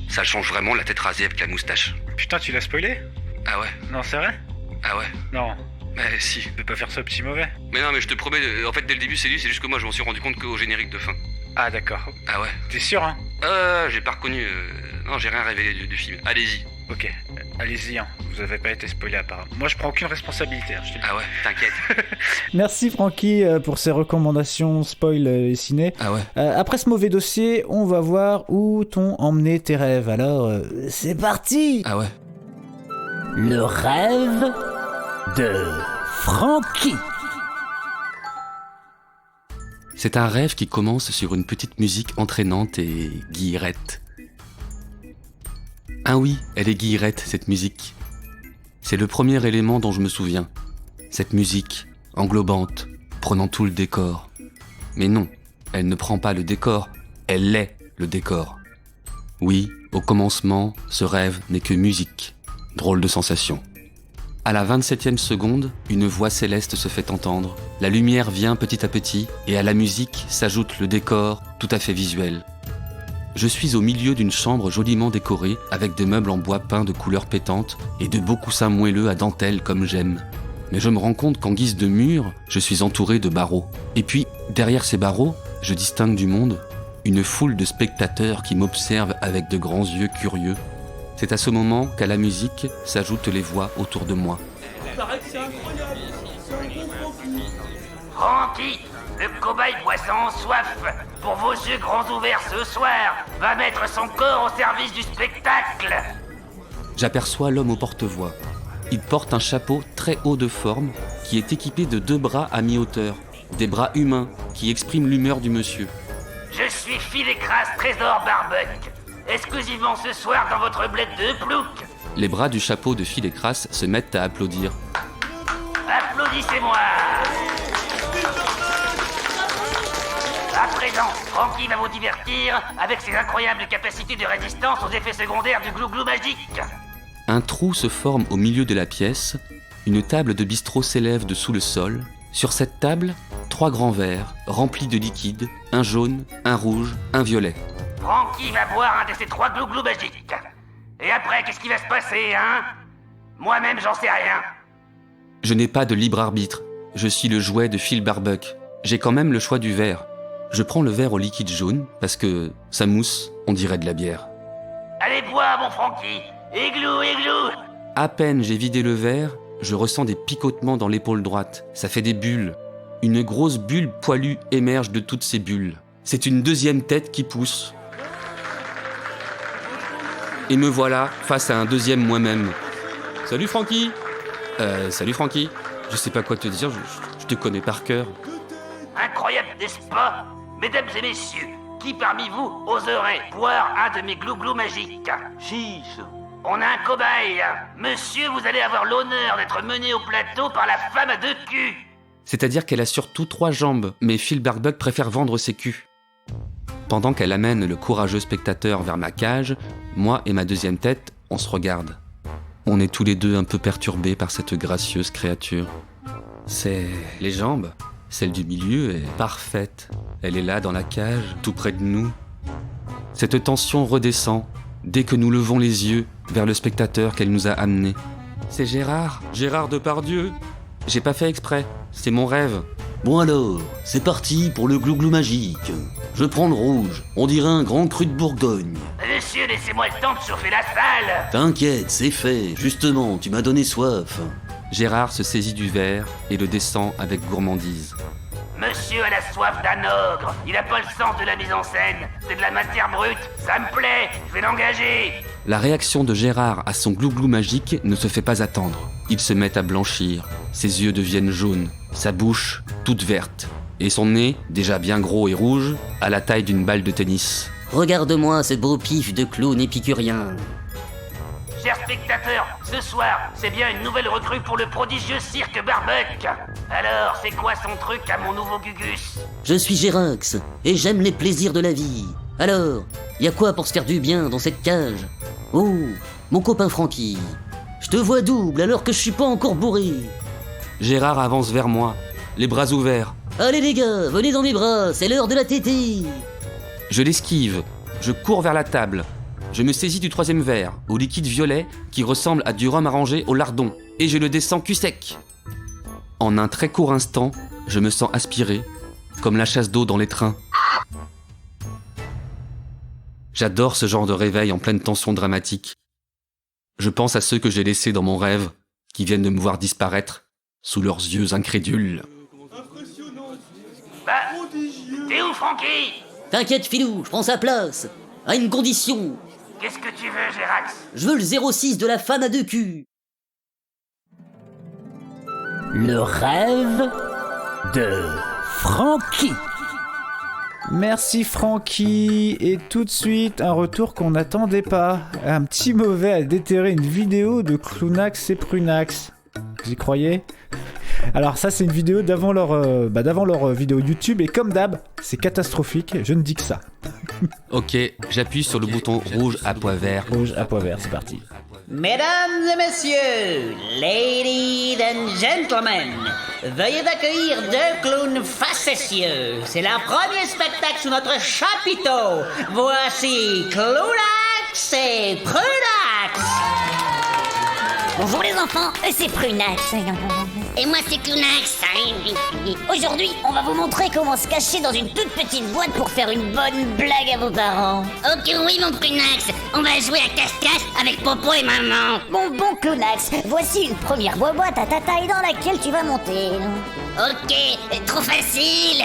Ça change vraiment la tête rasée avec la moustache. Putain, tu l'as spoilé? Ah ouais? Non, c'est vrai? Ah ouais? Non. Si. Tu peux pas faire ça au petit mauvais. Mais non, mais je te promets, en fait dès le début c'est lui, c'est juste que moi je m'en suis rendu compte qu'au générique de fin. Ah d'accord. Ah ouais? T'es sûr, hein? J'ai pas reconnu, non j'ai rien révélé du film. Allez-y. Ok, allez-y, hein. Vous avez pas été spoilé apparemment. Moi je prends aucune responsabilité, hein, je te le dis. Ah ouais, t'inquiète. Merci Francky pour ces recommandations spoil et ciné. Ah ouais. Après ce mauvais dossier, on va voir où t'ont emmené tes rêves. Alors, c'est parti. Ah ouais. Le rêve de Francky. C'est un rêve qui commence sur une petite musique entraînante et guillerette. Ah oui, elle est guillerette, cette musique. C'est le premier élément dont je me souviens. Cette musique, englobante, prenant tout le décor. Mais non, elle ne prend pas le décor, elle est le décor. Oui, au commencement, ce rêve n'est que musique. Drôle de sensation. À la 27e seconde, une voix céleste se fait entendre. La lumière vient petit à petit, et à la musique s'ajoute le décor, tout à fait visuel. Je suis au milieu d'une chambre joliment décorée, avec des meubles en bois peint de couleurs pétantes, et de beaux coussins moelleux à dentelle comme j'aime. Mais je me rends compte qu'en guise de mur, je suis entouré de barreaux. Et puis, derrière ces barreaux, je distingue du monde, une foule de spectateurs qui m'observent avec de grands yeux curieux. C'est à ce moment qu'à la musique s'ajoutent les voix autour de moi. C'est incroyable. Francky, le cobaye poisson soif, pour vos yeux grands ouverts ce soir, va mettre son corps au service du spectacle. J'aperçois l'homme au porte-voix. Il porte un chapeau très haut de forme qui est équipé de 2 bras à mi-hauteur, des bras humains qui expriment l'humeur du monsieur. Je suis Philécras Trésor Barbuck, exclusivement ce soir dans votre bled de plouc. Les bras du chapeau de Philécras se mettent à applaudir. Applaudissez-moi. À présent, Francky va vous divertir avec ses incroyables capacités de résistance aux effets secondaires du glou-glou magique. Un trou se forme au milieu de la pièce, une table de bistrot s'élève dessous le sol. Sur cette table, 3 grands verres remplis de liquide, un jaune, un rouge, un violet. Francky va boire un de ces 3 glou-glou magiques. Et après, qu'est-ce qui va se passer, hein? Moi-même, j'en sais rien. Je n'ai pas de libre arbitre. Je suis le jouet de Phil Barbuck. J'ai quand même le choix du verre. Je prends le verre au liquide jaune parce que ça mousse, on dirait de la bière. Allez, bois, mon Francky. Igloo, igloo. À peine j'ai vidé le verre, je ressens des picotements dans l'épaule droite. Ça fait des bulles. Une grosse bulle poilue émerge de toutes ces bulles. C'est une deuxième tête qui pousse. Et me voilà face à un deuxième moi-même. Salut Francky. Salut Francky. Je sais pas quoi te dire, je te connais par cœur. Incroyable, n'est-ce pas? Mesdames et messieurs, qui parmi vous oserait boire un de mes glou-glou magiques? Chiche. On a un cobaye. Monsieur, vous allez avoir l'honneur d'être mené au plateau par la femme à 2 culs. C'est-à-dire qu'elle a surtout 3 jambes, mais Phil Barbuck préfère vendre ses culs. Pendant qu'elle amène le courageux spectateur vers ma cage, moi et ma deuxième tête, on se regarde. On est tous les deux un peu perturbés par cette gracieuse créature. C'est les jambes. Celle du milieu est parfaite. Elle est là dans la cage, tout près de nous. Cette tension redescend dès que nous levons les yeux vers le spectateur qu'elle nous a amené. C'est Gérard Depardieu. J'ai pas fait exprès, c'est mon rêve. Bon alors, c'est parti pour le glouglou magique. Je prends le rouge, on dirait un grand cru de Bourgogne. Monsieur, laissez-moi le temps de chauffer la salle. T'inquiète, c'est fait, justement, tu m'as donné soif. Gérard se saisit du verre et le descend avec gourmandise. Monsieur a la soif d'un ogre. Il a pas le sens de la mise en scène. C'est de la matière brute. Ça me plaît. Je vais l'engager. La réaction de Gérard à son glouglou magique ne se fait pas attendre. Il se met à blanchir. Ses yeux deviennent jaunes. Sa bouche, toute verte. Et son nez, déjà bien gros et rouge, à la taille d'une balle de tennis. Regarde-moi ce beau pif de clown épicurien. Chers spectateurs, ce soir, c'est bien une nouvelle recrue pour le prodigieux cirque Barbuck. Alors, c'est quoi son truc à mon nouveau Gugus? Je suis Gérax, et j'aime les plaisirs de la vie. Alors, y a quoi pour se faire du bien dans cette cage? Oh, mon copain Francky, je te vois double alors que je suis pas encore bourré. Gérard avance vers moi, les bras ouverts. Allez les gars, venez dans mes bras, c'est l'heure de la tétée. Je l'esquive, je cours vers la table. Je me saisis du 3e verre, au liquide violet, qui ressemble à du rhum arrangé au lardon, et je le descends cul sec. En un très court instant, je me sens aspiré, comme la chasse d'eau dans les trains. J'adore ce genre de réveil en pleine tension dramatique. Je pense à ceux que j'ai laissés dans mon rêve, qui viennent de me voir disparaître, sous leurs yeux incrédules. Bah, t'es où, Francky? T'inquiète, Filou, je prends sa place, à une condition. Qu'est-ce que tu veux, Gérax? Je veux le 06 de la femme à 2 culs. Le rêve de Francky. Merci Francky. Et tout de suite, un retour qu'on n'attendait pas. Un petit mauvais a déterré une vidéo de Clownax et Prunax. Vous y croyez? Alors ça c'est une vidéo d'avant leur vidéo YouTube et comme d'hab, c'est catastrophique, je ne dis que ça. Ok, j'appuie sur le bouton rouge à pois vert. Rouge à pois vert, c'est parti. Mesdames et messieurs, ladies and gentlemen, veuillez accueillir 2 clowns facétieux. C'est leur premier spectacle sous notre chapiteau. Voici Clownax et Prunax. Bonjour les enfants, c'est Prunax. Et moi c'est Clownax. Aujourd'hui, on va vous montrer comment se cacher dans une toute petite boîte pour faire une bonne blague à vos parents. Ok oui mon Prunax, on va jouer à cache-cache avec Popo et maman. Bon Clownax, voici une première boîte à ta taille dans laquelle tu vas monter. Ok, trop facile.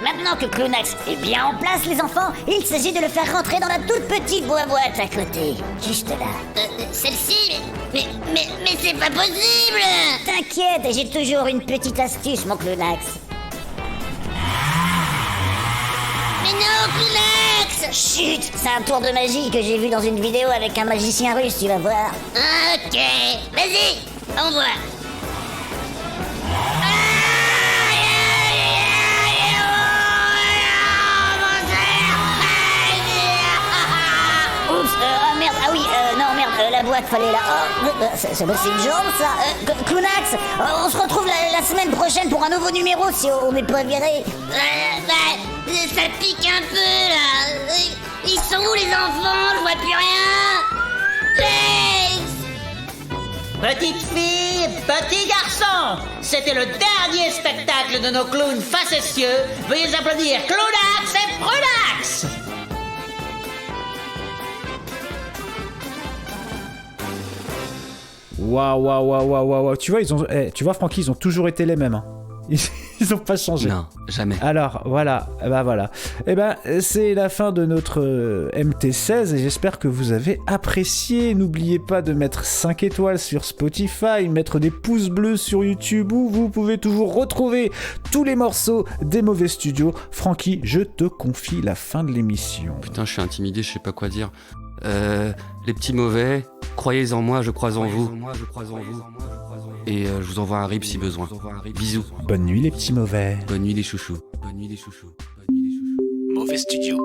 Maintenant que Clownax est bien en place, les enfants, il s'agit de le faire rentrer dans la toute petite boîte à côté. Juste là. Celle-ci? Mais c'est pas possible! T'inquiète, j'ai toujours une petite astuce, mon Clownax. Mais non, Clownax! Chut! C'est un tour de magie que j'ai vu dans une vidéo avec un magicien russe, tu vas voir. Ok, vas-y, on voit. La boîte, fallait là. Oh, c'est une jambe, ça. Clownax, on se retrouve la semaine prochaine pour un nouveau numéro si on n'est pas viré. Ça pique un peu, là. Ils sont où, les enfants? Je vois plus rien. Petite fille, petit garçon, c'était le dernier spectacle de nos clowns facétieux. Veuillez applaudir Clownax et Prunax. Waouh. Tu vois, Francky, ils ont toujours été les mêmes. Hein. Ils ont pas changé. Non, jamais. Alors, voilà. C'est la fin de notre MT16 et j'espère que vous avez apprécié. N'oubliez pas de mettre 5 étoiles sur Spotify, mettre des pouces bleus sur YouTube où vous pouvez toujours retrouver tous les morceaux des Mauvais Studios. Francky, je te confie la fin de l'émission. Putain, je suis intimidé, je sais pas quoi dire. Les petits mauvais, croyez en moi, je crois en vous. Et je vous envoie un rip si besoin. Bisous. Bonne nuit les petits mauvais. Bonne nuit les chouchous. Mauvais Studio.